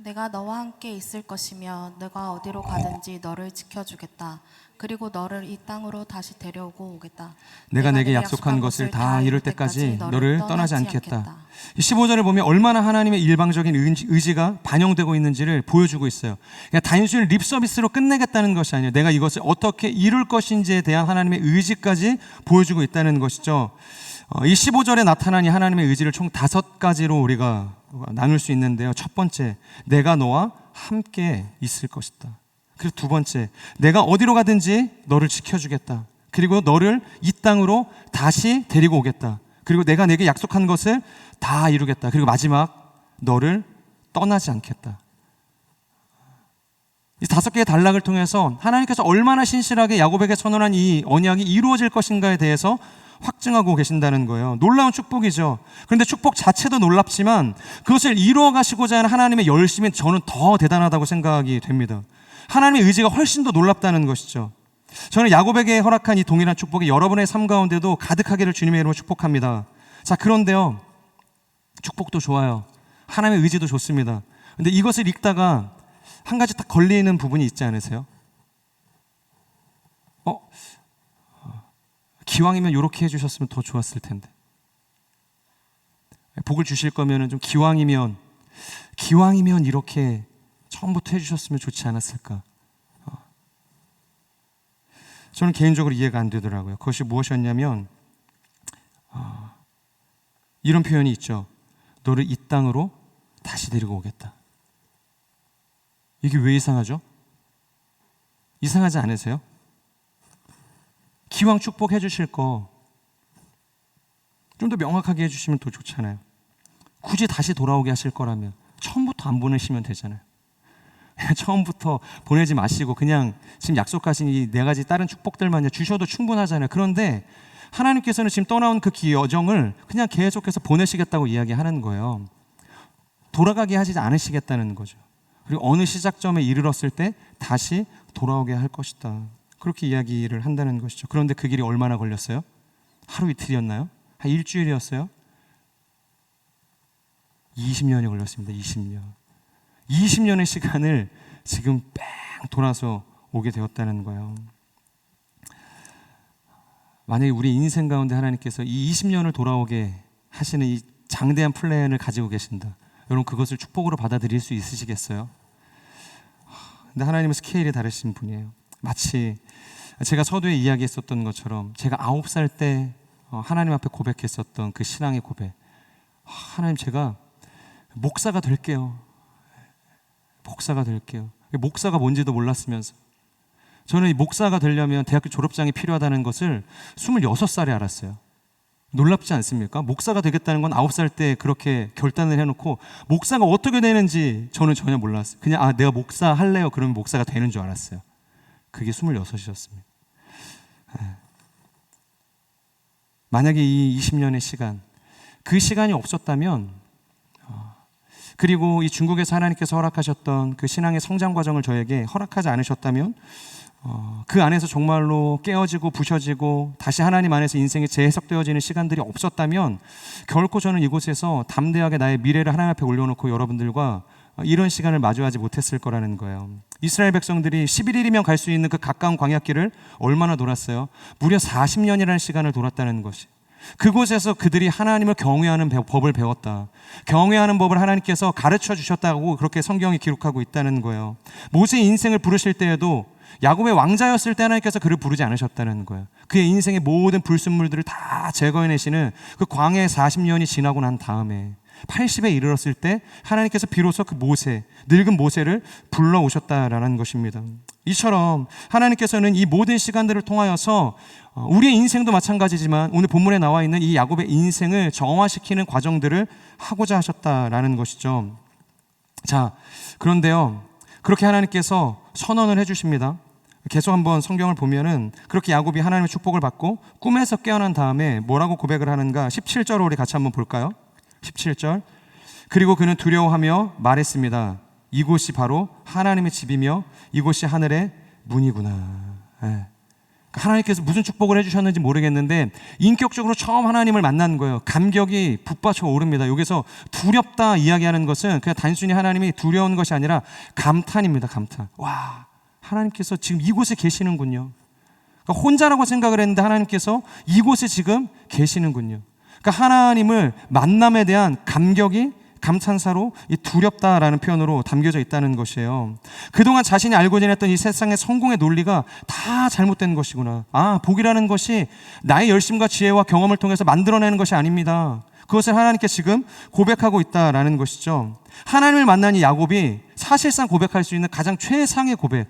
내가 너와 함께 있을 것이며 내가 어디로 가든지 너를 지켜주겠다. 그리고 너를 이 땅으로 다시 데려오고 오겠다. 내가 내게 약속한 것을 다 이룰 때까지 너를 떠나지 않겠다. 15절을 보면 얼마나 하나님의 일방적인 의지가 반영되고 있는지를 보여주고 있어요. 그냥 단순히 립 서비스로 끝내겠다는 것이 아니에요. 내가 이것을 어떻게 이룰 것인지에 대한 하나님의 의지까지 보여주고 있다는 것이죠. 이 15절에 나타난 이 하나님의 의지를 총 5가지로 우리가 나눌 수 있는데요. 첫 번째, 내가 너와 함께 있을 것이다. 그리고 두 번째, 내가 어디로 가든지 너를 지켜주겠다. 그리고 너를 이 땅으로 다시 데리고 오겠다. 그리고 내가 내게 약속한 것을 다 이루겠다. 그리고 마지막, 너를 떠나지 않겠다. 이 5개의 단락을 통해서 하나님께서 얼마나 신실하게 야곱에게 선언한 이 언약이 이루어질 것인가에 대해서 확증하고 계신다는 거예요. 놀라운 축복이죠. 그런데 축복 자체도 놀랍지만 그것을 이루어 가시고자 하는 하나님의 열심이 저는 더 대단하다고 생각이 됩니다. 하나님의 의지가 훨씬 더 놀랍다는 것이죠. 저는 야곱에게 허락한 이 동일한 축복이 여러분의 삶 가운데도 가득하기를 주님의 이름으로 축복합니다. 자, 그런데요, 축복도 좋아요. 하나님의 의지도 좋습니다. 그런데 이것을 읽다가 한 가지 딱 걸리는 부분이 있지 않으세요? 기왕이면 이렇게 해주셨으면 더 좋았을 텐데. 복을 주실 거면은 좀 기왕이면 이렇게 처음부터 해주셨으면 좋지 않았을까. 저는 개인적으로 이해가 안 되더라고요. 그것이 무엇이었냐면 이런 표현이 있죠. 너를 이 땅으로 다시 데리고 오겠다. 이게 왜 이상하죠? 이상하지 않으세요? 기왕 축복해 주실 거 좀 더 명확하게 해주시면 더 좋잖아요. 굳이 다시 돌아오게 하실 거라면 처음부터 안 보내시면 되잖아요. 처음부터 보내지 마시고 그냥 지금 약속하신 이 4가지 다른 축복들만 주셔도 충분하잖아요. 그런데 하나님께서는 지금 떠나온 그 여정을 그냥 계속해서 보내시겠다고 이야기하는 거예요. 돌아가게 하지 않으시겠다는 거죠. 그리고 어느 시작점에 이르렀을 때 다시 돌아오게 할 것이다. 그렇게 이야기를 한다는 것이죠. 그런데 그 길이 얼마나 걸렸어요? 하루 이틀이었나요? 한 일주일이었어요? 20년이 걸렸습니다. 20년. 20년의 시간을 지금 뺑 돌아서 오게 되었다는 거예요. 만약에 우리 인생 가운데 하나님께서 이 20년을 돌아오게 하시는 이 장대한 플랜을 가지고 계신다. 여러분 그것을 축복으로 받아들일 수 있으시겠어요? 근데 하나님은 스케일이 다르신 분이에요. 마치 제가 서두에 이야기했었던 것처럼 제가 9살 때 하나님 앞에 고백했었던 그 신앙의 고백. 하나님 제가 목사가 될게요. 목사가 될게요. 목사가 뭔지도 몰랐으면서 저는 이 목사가 되려면 대학교 졸업장이 필요하다는 것을 26살에 알았어요. 놀랍지 않습니까? 목사가 되겠다는 건 9살 때 그렇게 결단을 해놓고 목사가 어떻게 되는지 저는 전혀 몰랐어요. 그냥 내가 목사 할래요. 그러면 목사가 되는 줄 알았어요. 그게 26이었습니다. 만약에 이 20년의 시간, 그 시간이 없었다면 그리고 이 중국에서 하나님께서 허락하셨던 그 신앙의 성장 과정을 저에게 허락하지 않으셨다면 그 안에서 정말로 깨어지고 부셔지고 다시 하나님 안에서 인생이 재해석되어지는 시간들이 없었다면 결코 저는 이곳에서 담대하게 나의 미래를 하나님 앞에 올려놓고 여러분들과 이런 시간을 마주하지 못했을 거라는 거예요. 이스라엘 백성들이 11일이면 갈 수 있는 그 가까운 광야길을 얼마나 돌았어요? 무려 40년이라는 시간을 돌았다는 것이. 그곳에서 그들이 하나님을 경외하는 법을 배웠다. 경외하는 법을 하나님께서 가르쳐 주셨다고 그렇게 성경이 기록하고 있다는 거예요. 모세의 인생을 부르실 때에도 야곱의 왕자였을 때 하나님께서 그를 부르지 않으셨다는 거예요. 그의 인생의 모든 불순물들을 다 제거해내시는 그 광야의 40년이 지나고 난 다음에 80에 이르렀을 때 하나님께서 비로소 그 늙은 모세를 불러오셨다라는 것입니다. 이처럼 하나님께서는 이 모든 시간들을 통하여서 우리의 인생도 마찬가지지만 오늘 본문에 나와 있는 이 야곱의 인생을 정화시키는 과정들을 하고자 하셨다라는 것이죠. 자, 그런데요, 그렇게 하나님께서 선언을 해주십니다. 계속 한번 성경을 보면은 그렇게 야곱이 하나님의 축복을 받고 꿈에서 깨어난 다음에 뭐라고 고백을 하는가? 17절을 우리 같이 한번 볼까요? 17절. 그리고 그는 두려워하며 말했습니다. 이곳이 바로 하나님의 집이며 이곳이 하늘의 문이구나. 하나님께서 무슨 축복을 해주셨는지 모르겠는데 인격적으로 처음 하나님을 만난 거예요. 감격이 북받쳐 오릅니다. 여기서 두렵다 이야기하는 것은 그냥 단순히 하나님이 두려운 것이 아니라 감탄입니다. 감탄. 와, 하나님께서 지금 이곳에 계시는군요. 그러니까 혼자라고 생각을 했는데 하나님께서 이곳에 지금 계시는군요. 그러니까 하나님을 만남에 대한 감격이 감탄사로 이 두렵다라는 표현으로 담겨져 있다는 것이에요. 그동안 자신이 알고 지냈던 이 세상의 성공의 논리가 다 잘못된 것이구나. 복이라는 것이 나의 열심과 지혜와 경험을 통해서 만들어내는 것이 아닙니다. 그것을 하나님께 지금 고백하고 있다라는 것이죠. 하나님을 만난 이 야곱이 사실상 고백할 수 있는 가장 최상의 고백,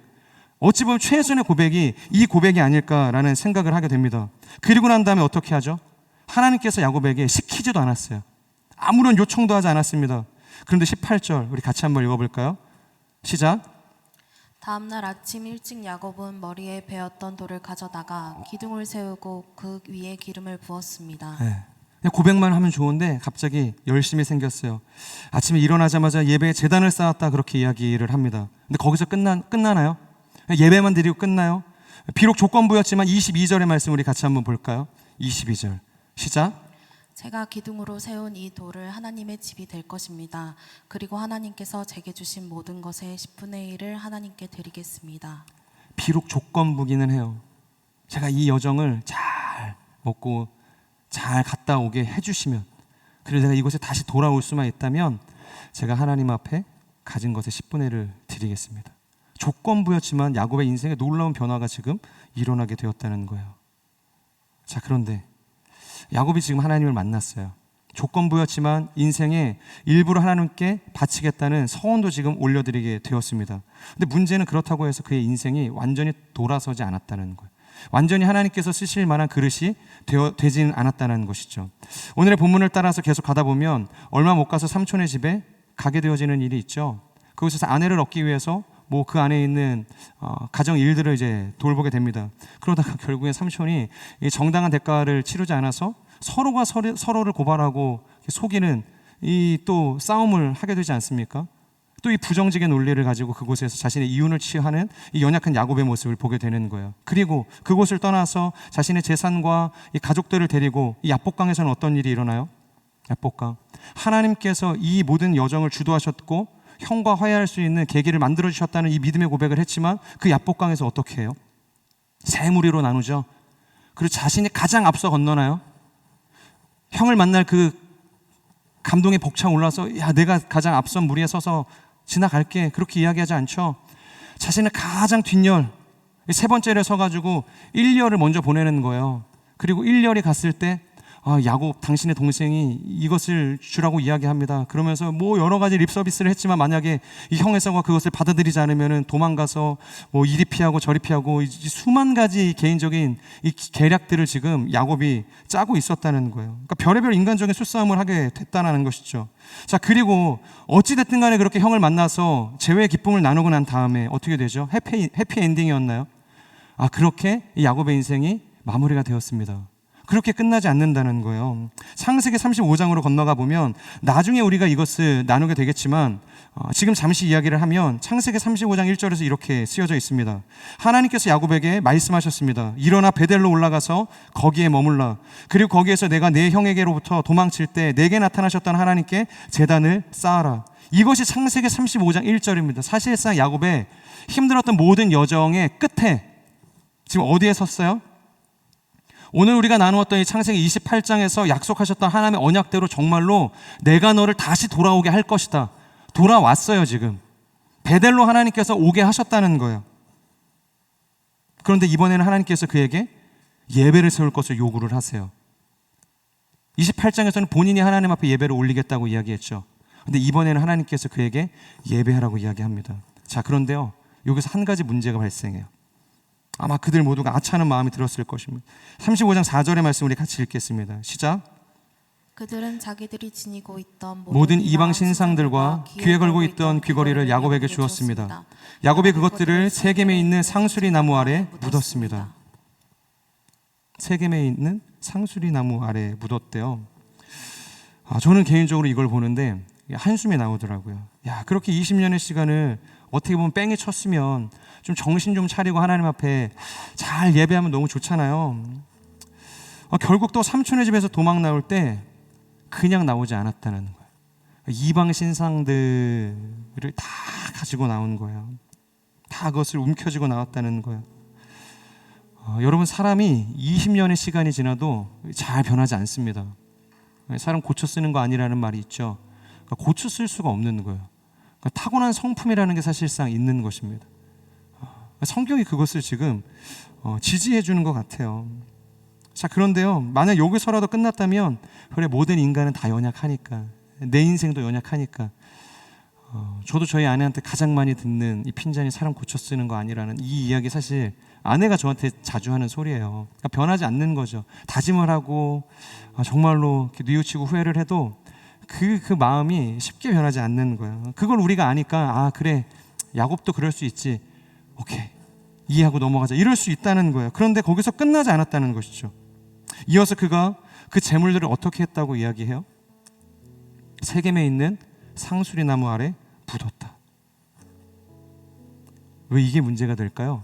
어찌 보면 최선의 고백이 이 고백이 아닐까라는 생각을 하게 됩니다. 그리고 난 다음에 어떻게 하죠? 하나님께서 야곱에게 시키지도 않았어요. 아무런 요청도 하지 않았습니다. 그런데 18절 우리 같이 한번 읽어볼까요? 시작. 다음 날 아침 일찍 야곱은 머리에 베었던 돌을 가져다가 기둥을 세우고 그 위에 기름을 부었습니다. 그냥 고백만 하면 좋은데 갑자기 열심히 생겼어요. 아침에 일어나자마자 예배에 제단을 쌓았다 그렇게 이야기를 합니다. 근데 거기서 끝나나요? 예배만 드리고 끝나요? 비록 조건부였지만 22절의 말씀 우리 같이 한번 볼까요? 22절 시작. 제가 기둥으로 세운 이 돌을 하나님의 집이 될 것입니다. 그리고 하나님께서 제게 주신 모든 것의 10분의 1을 하나님께 드리겠습니다. 비록 조건부기는 해요. 제가 이 여정을 잘 먹고 잘 갔다 오게 해주시면, 그리고 내가 이곳에 다시 돌아올 수만 있다면 제가 하나님 앞에 가진 것의 10분의 1을 드리겠습니다. 조건부였지만 야곱의 인생에 놀라운 변화가 지금 일어나게 되었다는 거예요. 자, 그런데 야곱이 지금 하나님을 만났어요. 조건부였지만 인생의 일부를 하나님께 바치겠다는 서원도 지금 올려드리게 되었습니다. 근데 문제는 그렇다고 해서 그의 인생이 완전히 돌아서지 않았다는 거예요. 완전히 하나님께서 쓰실 만한 그릇이 되지는 않았다는 것이죠. 오늘의 본문을 따라서 계속 가다 보면 얼마 못 가서 삼촌의 집에 가게 되어지는 일이 있죠. 그곳에서 아내를 얻기 위해서 뭐 그 안에 있는 가정 일들을 이제 돌보게 됩니다. 그러다가 결국엔 삼촌이 이 정당한 대가를 치르지 않아서 서로가 서로를 고발하고 속이는 이 또 싸움을 하게 되지 않습니까? 또 이 부정직의 논리를 가지고 그곳에서 자신의 이윤을 취하는 이 연약한 야곱의 모습을 보게 되는 거예요. 그리고 그곳을 떠나서 자신의 재산과 이 가족들을 데리고 이 야복강에서는 어떤 일이 일어나요? 야복강. 하나님께서 이 모든 여정을 주도하셨고 형과 화해할 수 있는 계기를 만들어 주셨다는 이 믿음의 고백을 했지만 그 야복강에서 어떻게 해요? 세 무리로 나누죠. 그리고 자신이 가장 앞서 건너나요? 형을 만날 그 감동의 벅차 올라서 야, 내가 가장 앞선 무리에 서서 지나갈게, 그렇게 이야기하지 않죠. 자신은 가장 뒷열, 세 번째를 서가지고 1열을 먼저 보내는 거예요. 그리고 1열이 갔을 때 야곱, 당신의 동생이 이것을 주라고 이야기합니다. 그러면서 뭐 여러 가지 립 서비스를 했지만 만약에 이 형에서가 그것을 받아들이지 않으면 도망가서 뭐 이리 피하고 저리 피하고 수만 가지 개인적인 이 계략들을 지금 야곱이 짜고 있었다는 거예요. 그러니까 별의별 인간적인 수싸움을 하게 됐다는 것이죠. 자, 그리고 어찌됐든 간에 그렇게 형을 만나서 재회의 기쁨을 나누고 난 다음에 어떻게 되죠? 해피 엔딩이었나요? 그렇게 이 야곱의 인생이 마무리가 되었습니다. 그렇게 끝나지 않는다는 거예요. 창세기 35장으로 건너가 보면 나중에 우리가 이것을 나누게 되겠지만 지금 잠시 이야기를 하면 창세기 35장 1절에서 이렇게 쓰여져 있습니다. 하나님께서 야곱에게 말씀하셨습니다. 일어나 베델로 올라가서 거기에 머물라. 그리고 거기에서 내가 내 형에게로부터 도망칠 때 내게 나타나셨던 하나님께 제단을 쌓아라. 이것이 창세기 35장 1절입니다. 사실상 야곱의 힘들었던 모든 여정의 끝에 지금 어디에 섰어요? 오늘 우리가 나누었던 이 창세기 28장에서 약속하셨던 하나님의 언약대로 정말로 내가 너를 다시 돌아오게 할 것이다. 돌아왔어요. 지금 베델로 하나님께서 오게 하셨다는 거예요. 그런데 이번에는 하나님께서 그에게 예배를 세울 것을 요구를 하세요. 28장에서는 본인이 하나님 앞에 예배를 올리겠다고 이야기했죠. 그런데 이번에는 하나님께서 그에게 예배하라고 이야기합니다. 자, 그런데요, 여기서 한 가지 문제가 발생해요. 아마 그들 모두가 아차하는 마음이 들었을 것입니다. 35장 4절의 말씀 우리 같이 읽겠습니다. 시작. 그들은 자기들이 지니고 있던 모든 이방 신상들과 귀에 걸고 있던 귀걸이를 야곱에게 주었습니다. 야곱이 그것들을 세겜에 있는 상수리 나무 아래 묻었습니다. 세겜에 있는 상수리 나무 아래 묻었대요. 저는 개인적으로 이걸 보는데 한숨이 나오더라고요. 야, 그렇게 20년의 시간을 어떻게 보면 뺑이 쳤으면 좀 정신 좀 차리고 하나님 앞에 잘 예배하면 너무 좋잖아요. 결국 또 삼촌의 집에서 도망 나올 때 그냥 나오지 않았다는 거예요. 이방 신상들을 다 가지고 나온 거예요. 다 그것을 움켜쥐고 나왔다는 거예요. 여러분, 사람이 20년의 시간이 지나도 잘 변하지 않습니다. 사람 고쳐 쓰는 거 아니라는 말이 있죠. 고쳐 쓸 수가 없는 거예요. 타고난 성품이라는 게 사실상 있는 것입니다. 성경이 그것을 지금 지지해 주는 것 같아요. 자, 그런데요, 만약 여기서라도 끝났다면 그래, 모든 인간은 다 연약하니까, 내 인생도 연약하니까, 저도 저희 아내한테 가장 많이 듣는 이 핀잔이 사람 고쳐 쓰는 거 아니라는 이 이야기, 사실 아내가 저한테 자주 하는 소리예요. 그러니까 변하지 않는 거죠. 다짐을 하고 정말로 뉘우치고 후회를 해도 그 마음이 쉽게 변하지 않는 거예요. 그걸 우리가 아니까 그래, 야곱도 그럴 수 있지, 오케이, 이해하고 넘어가자, 이럴 수 있다는 거예요. 그런데 거기서 끝나지 않았다는 것이죠. 이어서 그가 그 재물들을 어떻게 했다고 이야기해요? 세겜에 있는 상수리 나무 아래 묻었다. 왜 이게 문제가 될까요?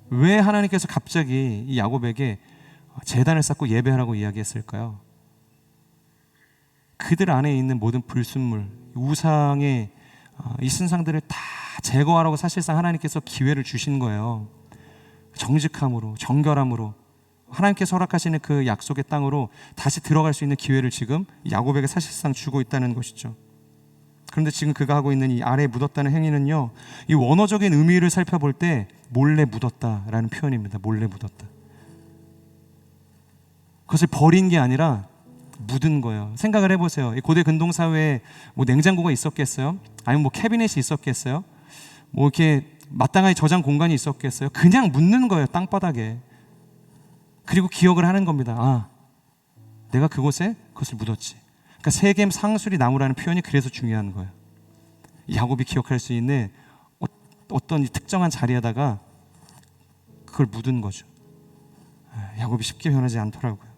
왜 하나님께서 갑자기 이 야곱에게 제단을 쌓고 예배하라고 이야기했을까요? 그들 안에 있는 모든 불순물, 우상의 이 신상들을 다 제거하라고 사실상 하나님께서 기회를 주신 거예요. 정직함으로, 정결함으로 하나님께서 허락하시는 그 약속의 땅으로 다시 들어갈 수 있는 기회를 지금 야곱에게 사실상 주고 있다는 것이죠. 그런데 지금 그가 하고 있는 이 아래에 묻었다는 행위는요, 이 원어적인 의미를 살펴볼 때 몰래 묻었다라는 표현입니다. 몰래 묻었다. 그것을 버린 게 아니라 묻은 거예요. 생각을 해보세요. 이 고대 근동사회에 뭐 냉장고가 있었겠어요? 아니면 뭐 캐비넷이 있었겠어요? 뭐 이렇게 마땅하게 저장 공간이 있었겠어요? 그냥 묻는 거예요, 땅바닥에. 그리고 기억을 하는 겁니다. 아, 내가 그곳에 그것을 묻었지. 그러니까 세겜 상수리 나무라는 표현이 그래서 중요한 거예요. 야곱이 기억할 수 있는 어떤 특정한 자리에다가 그걸 묻은 거죠. 야곱이 쉽게 변하지 않더라고요.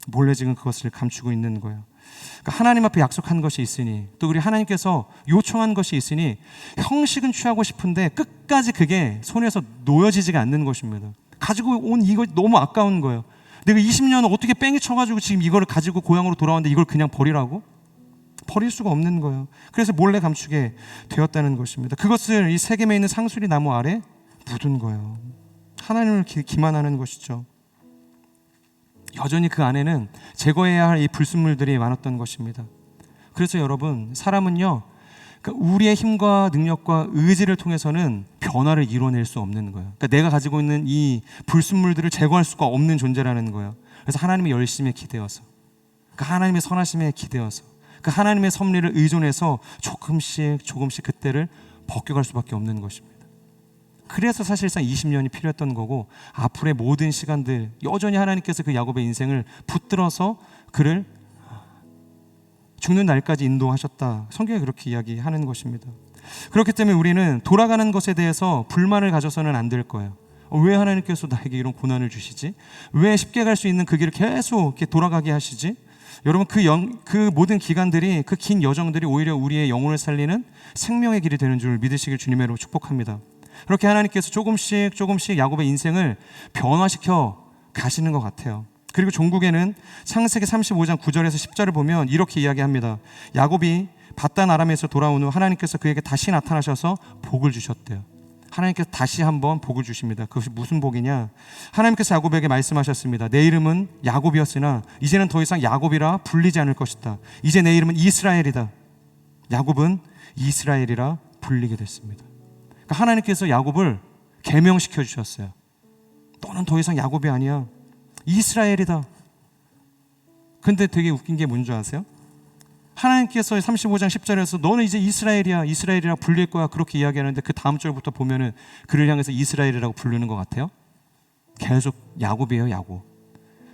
몰래 지금 그것을 감추고 있는 거예요. 그러니까 하나님 앞에 약속한 것이 있으니, 또 우리 하나님께서 요청한 것이 있으니 형식은 취하고 싶은데 끝까지 그게 손에서 놓여지지가 않는 것입니다. 가지고 온 이거 너무 아까운 거예요. 내가 20년을 어떻게 뺑이 쳐가지고 지금 이거를 가지고 고향으로 돌아왔는데 이걸 그냥 버리라고? 버릴 수가 없는 거예요. 그래서 몰래 감추게 되었다는 것입니다. 그것을 이 세겜에 있는 상수리 나무 아래 묻은 거예요. 하나님을 기만하는 것이죠. 여전히 그 안에는 제거해야 할 이 불순물들이 많았던 것입니다. 그래서 여러분, 사람은요, 우리의 힘과 능력과 의지를 통해서는 변화를 이뤄낼 수 없는 거예요. 그러니까 내가 가지고 있는 이 불순물들을 제거할 수가 없는 존재라는 거예요. 그래서 하나님의 열심에 기대어서, 그 하나님의 선하심에 기대어서, 그 하나님의 섭리를 의존해서 조금씩 그때를 벗겨갈 수밖에 없는 것입니다. 그래서 사실상 20년이 필요했던 거고, 앞으로의 모든 시간들 여전히 하나님께서 그 야곱의 인생을 붙들어서 그를 죽는 날까지 인도하셨다. 성경이 그렇게 이야기하는 것입니다. 그렇기 때문에 우리는 돌아가는 것에 대해서 불만을 가져서는 안 될 거예요. 왜 하나님께서 나에게 이런 고난을 주시지? 왜 쉽게 갈 수 있는 그 길을 계속 이렇게 돌아가게 하시지? 여러분, 그 모든 기간들이, 그 긴 여정들이 오히려 우리의 영혼을 살리는 생명의 길이 되는 줄 믿으시길 주님의 이름으로 축복합니다. 그렇게 하나님께서 조금씩 야곱의 인생을 변화시켜 가시는 것 같아요. 그리고 종국에는 창세기 35장 9절에서 10절을 보면 이렇게 이야기합니다. 야곱이 밧단 아람에서 돌아온 후 하나님께서 그에게 다시 나타나셔서 복을 주셨대요. 하나님께서 다시 한번 복을 주십니다. 그것이 무슨 복이냐? 하나님께서 야곱에게 말씀하셨습니다. 내 이름은 야곱이었으나 이제는 더 이상 야곱이라 불리지 않을 것이다. 이제 내 이름은 이스라엘이다. 야곱은 이스라엘이라 불리게 됐습니다. 그러니까 하나님께서 야곱을 계명시켜 주셨어요. 너는 더 이상 야곱이 아니야. 이스라엘이다. 근데 되게 웃긴 게 뭔지 아세요? 하나님께서 35장 10절에서 너는 이제 이스라엘이라 불릴 거야, 그렇게 이야기하는데 그 다음 절부터 보면은 그를 향해서 이스라엘이라고 부르는 것 같아요. 계속 야곱이에요, 야곱.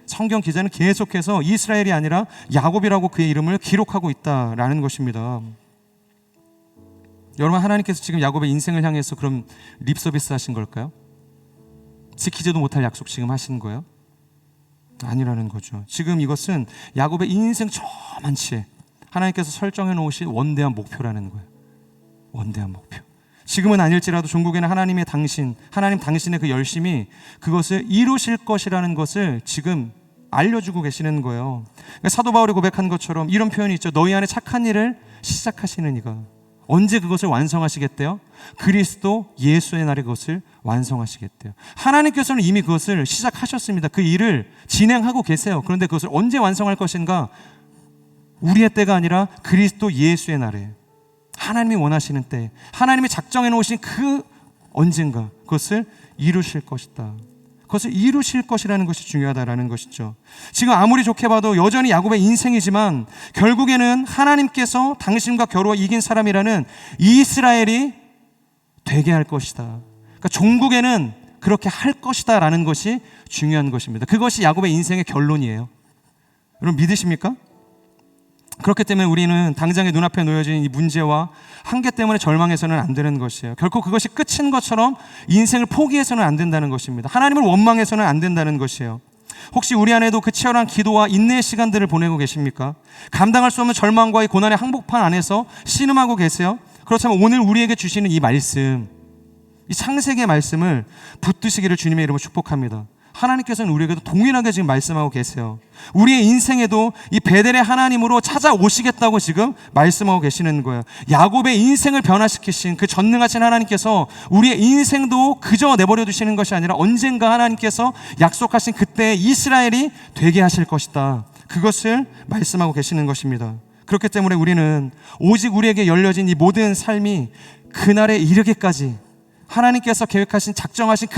성경 기자는 계속해서 이스라엘이 아니라 야곱이라고 그의 이름을 기록하고 있다라는 것입니다. 여러분, 하나님께서 지금 야곱의 인생을 향해서 그럼 립서비스 하신 걸까요? 지키지도 못할 약속 지금 하신 거예요? 아니라는 거죠. 지금 이것은 야곱의 인생 저만치에 하나님께서 설정해 놓으신 원대한 목표라는 거예요. 원대한 목표. 지금은 아닐지라도 종국에는 하나님 당신의 그 열심이 그것을 이루실 것이라는 것을 지금 알려주고 계시는 거예요. 그러니까 사도 바울이 고백한 것처럼 이런 표현이 있죠. 너희 안에 착한 일을 시작하시는 이가 언제 그것을 완성하시겠대요? 그리스도 예수의 날에 그것을 완성하시겠대요. 하나님께서는 이미 그것을 시작하셨습니다. 그 일을 진행하고 계세요. 그런데 그것을 언제 완성할 것인가? 우리의 때가 아니라 그리스도 예수의 날에, 하나님이 원하시는 때, 하나님이 작정해 놓으신 그 언젠가 그것을 이루실 것이다. 그것을 이루실 것이라는 것이 중요하다라는 것이죠. 지금 아무리 좋게 봐도 여전히 야곱의 인생이지만 결국에는 하나님께서 당신과 겨루어 이긴 사람이라는 이스라엘이 되게 할 것이다. 그러니까 종국에는 그렇게 할 것이다 라는 것이 중요한 것입니다. 그것이 야곱의 인생의 결론이에요. 여러분, 믿으십니까? 그렇기 때문에 우리는 당장의 눈앞에 놓여진 이 문제와 한계 때문에 절망해서는 안 되는 것이에요. 결코 그것이 끝인 것처럼 인생을 포기해서는 안 된다는 것입니다. 하나님을 원망해서는 안 된다는 것이에요. 혹시 우리 안에도 그 치열한 기도와 인내의 시간들을 보내고 계십니까? 감당할 수 없는 절망과 이 고난의 항복판 안에서 신음하고 계세요? 그렇다면 오늘 우리에게 주시는 이 말씀, 이 창세기의 말씀을 붙드시기를 주님의 이름으로 축복합니다. 하나님께서는 우리에게도 동일하게 지금 말씀하고 계세요. 우리의 인생에도 이 베델의 하나님으로 찾아오시겠다고 지금 말씀하고 계시는 거예요. 야곱의 인생을 변화시키신 그 전능하신 하나님께서 우리의 인생도 그저 내버려 두시는 것이 아니라 언젠가 하나님께서 약속하신 그때 이스라엘이 되게 하실 것이다. 그것을 말씀하고 계시는 것입니다. 그렇기 때문에 우리는 오직 우리에게 열려진 이 모든 삶이 그날에 이르기까지, 하나님께서 계획하신 작정하신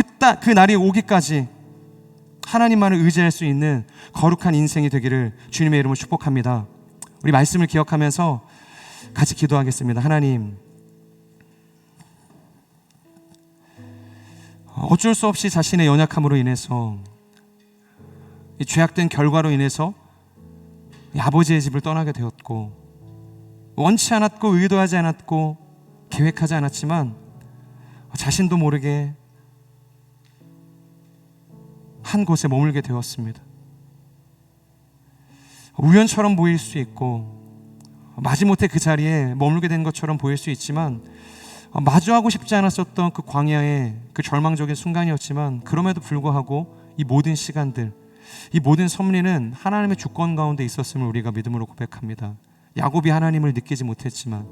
그 날이 오기까지 하나님만을 의지할 수 있는 거룩한 인생이 되기를 주님의 이름으로 축복합니다. 우리 말씀을 기억하면서 같이 기도하겠습니다. 하나님, 어쩔 수 없이 자신의 연약함으로 인해서, 이 죄악된 결과로 인해서 아버지의 집을 떠나게 되었고, 원치 않았고 의도하지 않았고 계획하지 않았지만 자신도 모르게 한 곳에 머물게 되었습니다. 우연처럼 보일 수 있고 마지못해 그 자리에 머물게 된 것처럼 보일 수 있지만, 마주하고 싶지 않았었던 그 광야의 그 절망적인 순간이었지만, 그럼에도 불구하고 이 모든 시간들, 이 모든 섭리는 하나님의 주권 가운데 있었음을 우리가 믿음으로 고백합니다. 야곱이 하나님을 느끼지 못했지만,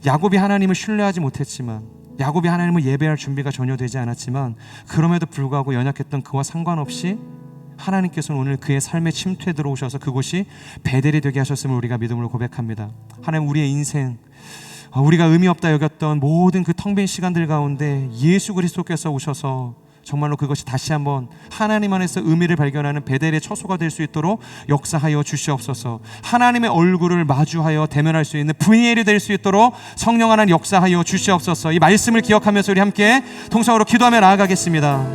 야곱이 하나님을 신뢰하지 못했지만, 야곱이 하나님을 예배할 준비가 전혀 되지 않았지만, 그럼에도 불구하고 연약했던 그와 상관없이 하나님께서는 오늘 그의 삶에 침투해 들어오셔서 그곳이 베델이 되게 하셨음을 우리가 믿음으로 고백합니다. 하나님, 우리의 인생, 우리가 의미 없다 여겼던 모든 그 텅 빈 시간들 가운데 예수 그리스도께서 오셔서 정말로 그것이 다시 한번 하나님 안에서 의미를 발견하는 베델의 처소가 될 수 있도록 역사하여 주시옵소서. 하나님의 얼굴을 마주하여 대면할 수 있는 VL이 될 수 있도록 성령 하나님 역사하여 주시옵소서. 이 말씀을 기억하면서 우리 함께 통성으로 기도하며 나아가겠습니다.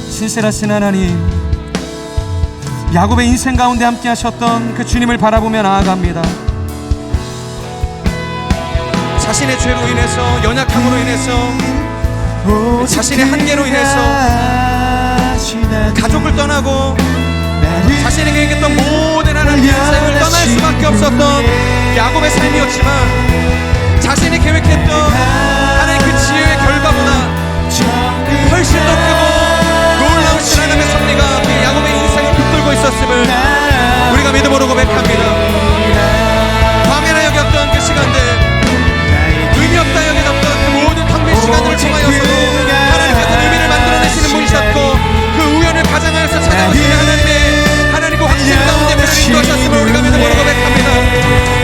신실하신 하나님, 야곱의 인생 가운데 함께 하셨던 그 주님을 바라보며 나아갑니다. 자신의 죄로 인해서, 연약함으로 인해서, 자신의 한계로 인해서 가족을 떠나고 자신이 계획했던 모든 하나님의 인생을 떠날 수밖에 없었던 야곱의 삶이었지만, 자신이 계획했던 하나님 그 지혜의 결과보다 훨씬 더 크고 놀라우신 하나님의 섭리가 그 야곱의 인생을 붙들고 있었음을 우리가 믿음으로 고백합니다. 광야라 여겼던 그 시간들, 의미 없다 여겼던 그 모든 텅 빈 시간들을 통하여서도 하나님께서 의미를 만들어내시는 분이셨고, 그 우연을 가장하여서 찾아오시는 하나님과 확신 가운데 우리를 인도하셨음을 우리가 믿음으로 고백합니다.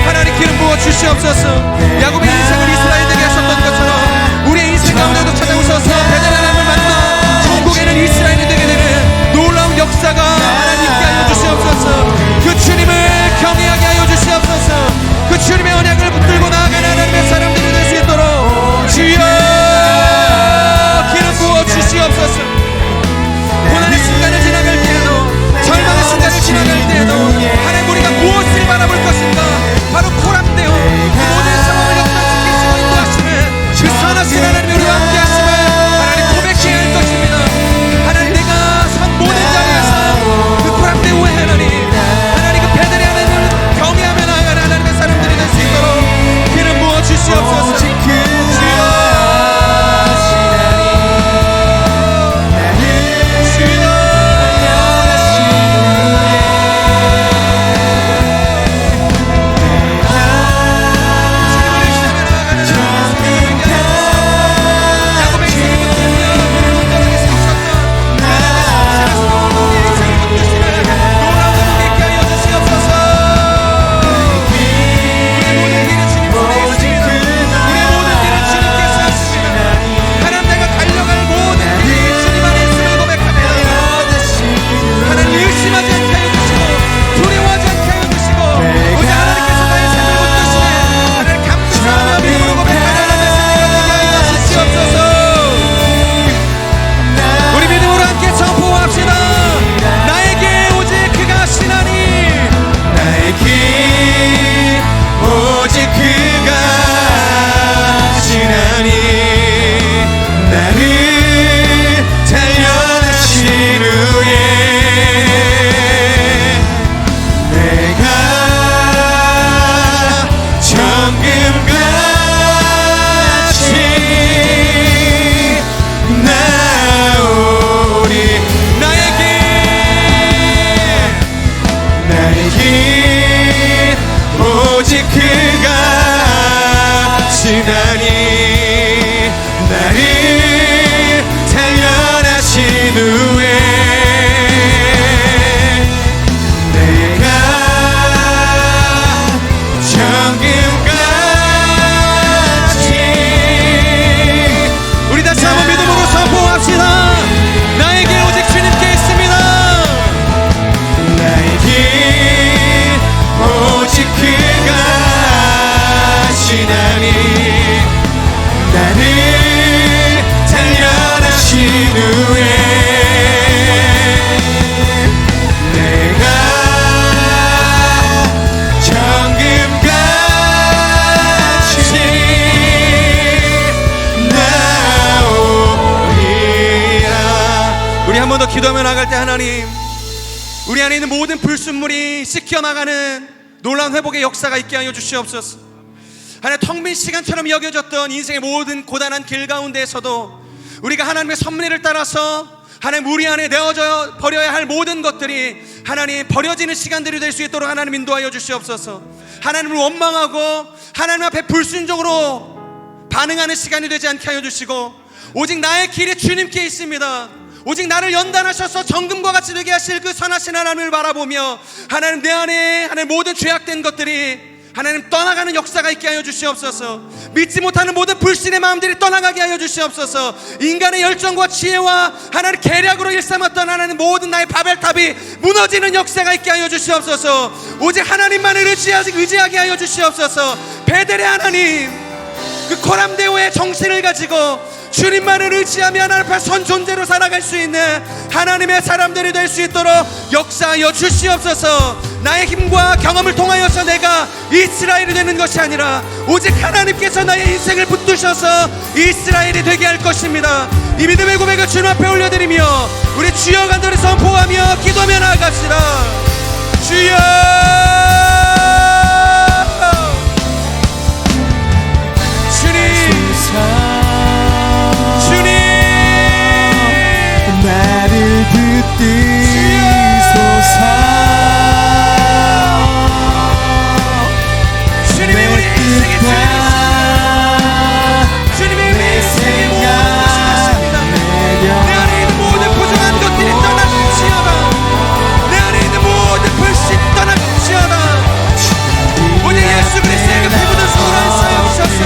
하나님 기름 부어 주시옵소서. 야곱의 인생을 이스라엘 되게 하셨던 것처럼 우리의 인생 가운데도 찾아오셔서 베델 하나님을 만나 천국에는 이스라엘이 되게 되는 놀라운 역사가 하나님 있게 하여 주시옵소서. 그 주님을 경외하게 하여 주시옵소서. 그 주님의 언약을 붙들고 나아가는 하나님의 사람들이 될 수 있도록 주여 기름 부어 주시옵소서. 고난의 순간을 지나갈 때에도, 절망의 순간을 지나갈 때에도 하나님, 우리가 무엇을 바라볼 것인가? 바로 코람데오 그 모든 상황을 역전시키시고 인도하시는 그 선하신 하나님이 우리와 함께 하심을 하나님 고백해야 할 것입니다. 하나님, 내가 선 모든 자리에서 그 코람데오의 하나님 그 베델의 하나님을 경외하며 나아가는 하나님의 사람들이 될 수 있도록 기름 부어 주시옵소서. 기도하며 나갈 때 하나님, 우리 안에 있는 모든 불순물이 씻겨나가는 놀라운 회복의 역사가 있게 하여 주시옵소서. 하나님, 텅 빈 시간처럼 여겨졌던 인생의 모든 고단한 길 가운데에서도 우리가 하나님의 섭리를 따라서 하나님 우리 안에 내어져 버려야 할 모든 것들이 하나님 버려지는 시간들이 될 수 있도록 하나님 인도하여 주시옵소서. 하나님을 원망하고 하나님 앞에 불순종으로 반응하는 시간이 되지 않게 하여 주시고, 오직 나의 길이 주님께 있습니다. 오직 나를 연단하셔서 정금과 같이 되게 하실 그 선하신 하나님을 바라보며 하나님 내 안에 하나님 모든 죄악된 것들이 하나님 떠나가는 역사가 있게 하여 주시옵소서. 믿지 못하는 모든 불신의 마음들이 떠나가게 하여 주시옵소서. 인간의 열정과 지혜와 하나님 계략으로 일삼았던 하나님 모든 나의 바벨탑이 무너지는 역사가 있게 하여 주시옵소서. 오직 하나님만을 의지하게 하여 주시옵소서. 베델의 하나님, 그 코람데오의 정신을 가지고 주님만을 의지하며 하나님 앞에 선 존재로 살아갈 수 있는 하나님의 사람들이 될 수 있도록 역사하여 주시옵소서. 나의 힘과 경험을 통하여서 내가 이스라엘이 되는 것이 아니라 오직 하나님께서 나의 인생을 붙드셔서 이스라엘이 되게 할 것입니다. 이 믿음의 고백을 주님 앞에 올려드리며 우리 주여 간절히 선포하며 기도하며 나아갑시다. 주여, 나를 붙드소서. 주님의 우리 인생의 주님의 우리 인생의 모든 것이 것입니다. 내 안에 있는 모든 부정한 것들이 떠나갈지어다. 내 안에 있는 모든 불신 떠나갈지어다. 오직 예수 그리스도의 그 피부도 수고를 쌓여 주셔서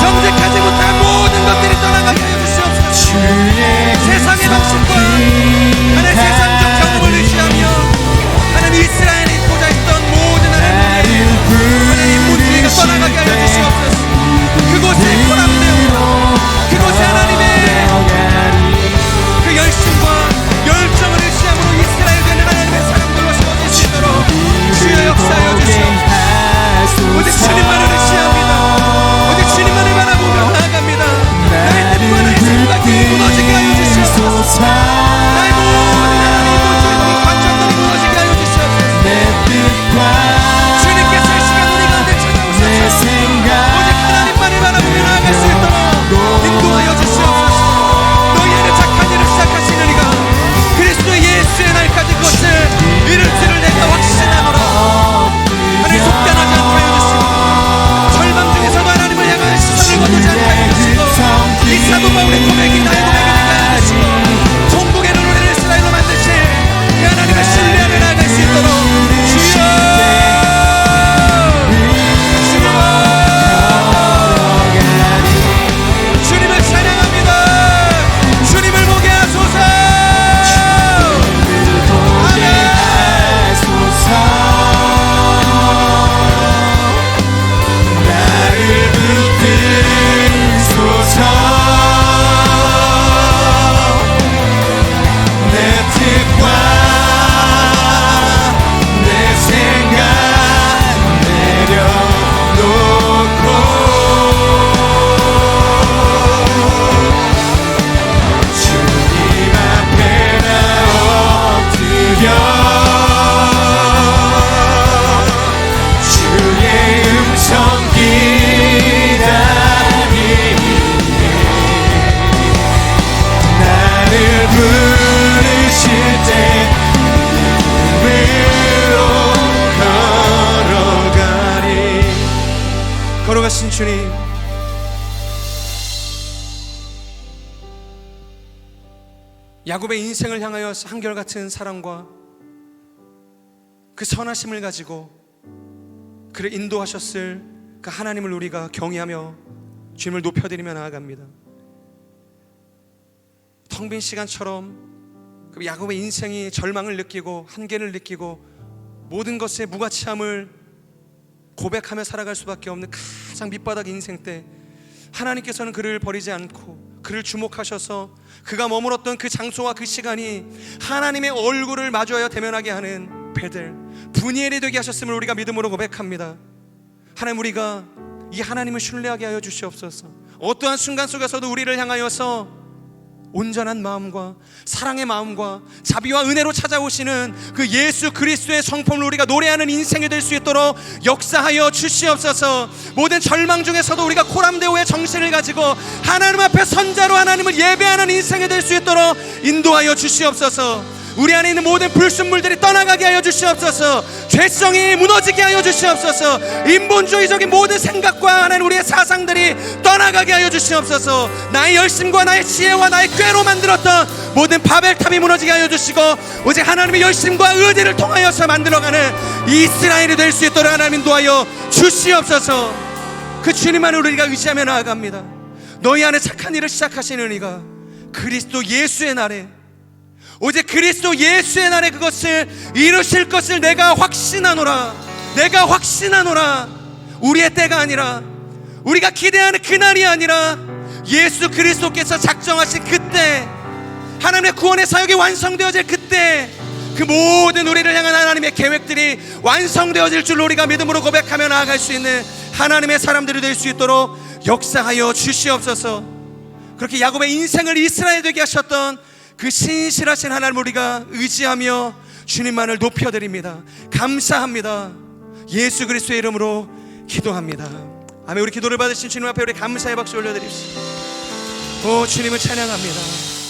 정직하지 못한 모든 것들이 떠나가게 하여 주시옵소서. 세상의 방식과 하나님 세상적 경험을 의지하며 하나님 이스라엘이 있고자 했던 모든 하나님 인문주의가 떠나가게 하여 주시옵소서. 그곳에 코람데오, 그곳에 하나님의 그 열심과 열정을 의지함으로 이스라엘 되는 하나님의 사람들로 세워질 수 있도록 주여 역사하여 주시옵소서. 오직 주님만을 의지합니다. 오직 주님만을 바라보며 나아갑니다. 나의 뜻과 나의 생각이 무너지게 하여 주시옵소서. 나의 모든 하나님 모든 관점들이 무너지게 하여 주시옵소서. 주님께서 이 시간 우리 가운데 찾아오셔서 오직 하나님만을 바라보며 나아갈 수 있도록 인도하여 주시옵소서. 너희에게 착한 일을 시작하시는 이가 그리스도 예수의 날까지 그것을 이룰 줄을 내가 확신하노라. 하나님 속단하지 않게 하여 주시고 절망 중에서도 하나님을 향한 시선을 거두지 않게 하여 주시고 이 사도 바울의 고백이 나의 고백이 되게 하여 주시고 종국의 눈을 이스라엘로 만드신 그 하나님의 신뢰하며 나아갈 수 있도록 주여 주님을 찬양합니다. 주님을 보게 하소서. 아멘. 나를 붙들소서. 내 뜻과 내 생각 내려놓고 주님 앞에 나 엎드려 주의 음성 기다리네. 나를 부르실 때 위로 걸어가리. 걸어가신 주님, 야곱의 인생을 향하여 한결같은 사랑과 그 선하심을 가지고 그를 인도하셨을 그 하나님을 우리가 경외하며 주님을 높여드리며 나아갑니다. 텅 빈 시간처럼 그 야곱의 인생이 절망을 느끼고 한계를 느끼고 모든 것의 무가치함을 고백하며 살아갈 수밖에 없는 가장 밑바닥 인생 때 하나님께서는 그를 버리지 않고 그를 주목하셔서 그가 머물었던 그 장소와 그 시간이 하나님의 얼굴을 마주하여 대면하게 하는 베델 브니엘이 되게 하셨음을 우리가 믿음으로 고백합니다. 하나님, 우리가 이 하나님을 신뢰하게 하여 주시옵소서. 어떠한 순간 속에서도 우리를 향하여서 온전한 마음과 사랑의 마음과 자비와 은혜로 찾아오시는 그 예수 그리스도의 성품을 우리가 노래하는 인생이 될 수 있도록 역사하여 주시옵소서. 모든 절망 중에서도 우리가 코람데오의 정신을 가지고 하나님 앞에 선자로 하나님을 예배하는 인생이 될 수 있도록 인도하여 주시옵소서. 우리 안에 있는 모든 불순물들이 떠나가게 하여 주시옵소서. 죄성이 무너지게 하여 주시옵소서. 인본주의적인 모든 생각과 하나님 우리의 사상들이 떠나가게 하여 주시옵소서. 나의 열심과 나의 지혜와 나의 꾀로 만들었던 모든 바벨탑이 무너지게 하여 주시고 오직 하나님의 열심과 의지를 통하여서 만들어가는 이스라엘이 될 수 있도록 하나님 인도하여 주시옵소서. 그 주님만을 우리가 의지하며 나아갑니다. 너희 안에 착한 일을 시작하시는 이가 그리스도 예수의 날에 오직 그리스도 예수의 날에 그것을 이루실 것을 내가 확신하노라. 내가 확신하노라. 우리의 때가 아니라 우리가 기대하는 그날이 아니라 예수 그리스도께서 작정하신 그때 하나님의 구원의 사역이 완성되어질 그때 그 모든 우리를 향한 하나님의 계획들이 완성되어질 줄 우리가 믿음으로 고백하며 나아갈 수 있는 하나님의 사람들이 될 수 있도록 역사하여 주시옵소서. 그렇게 야곱의 인생을 이스라엘 되게 하셨던 그 신실하신 하나님 우리가 의지하며 주님만을 높여드립니다. 감사합니다. 예수 그리스도의 이름으로 기도합니다. 아멘. 우리 기도를 받으신 주님 앞에 우리 감사의 박수 올려드립시다. 오 주님을 찬양합니다.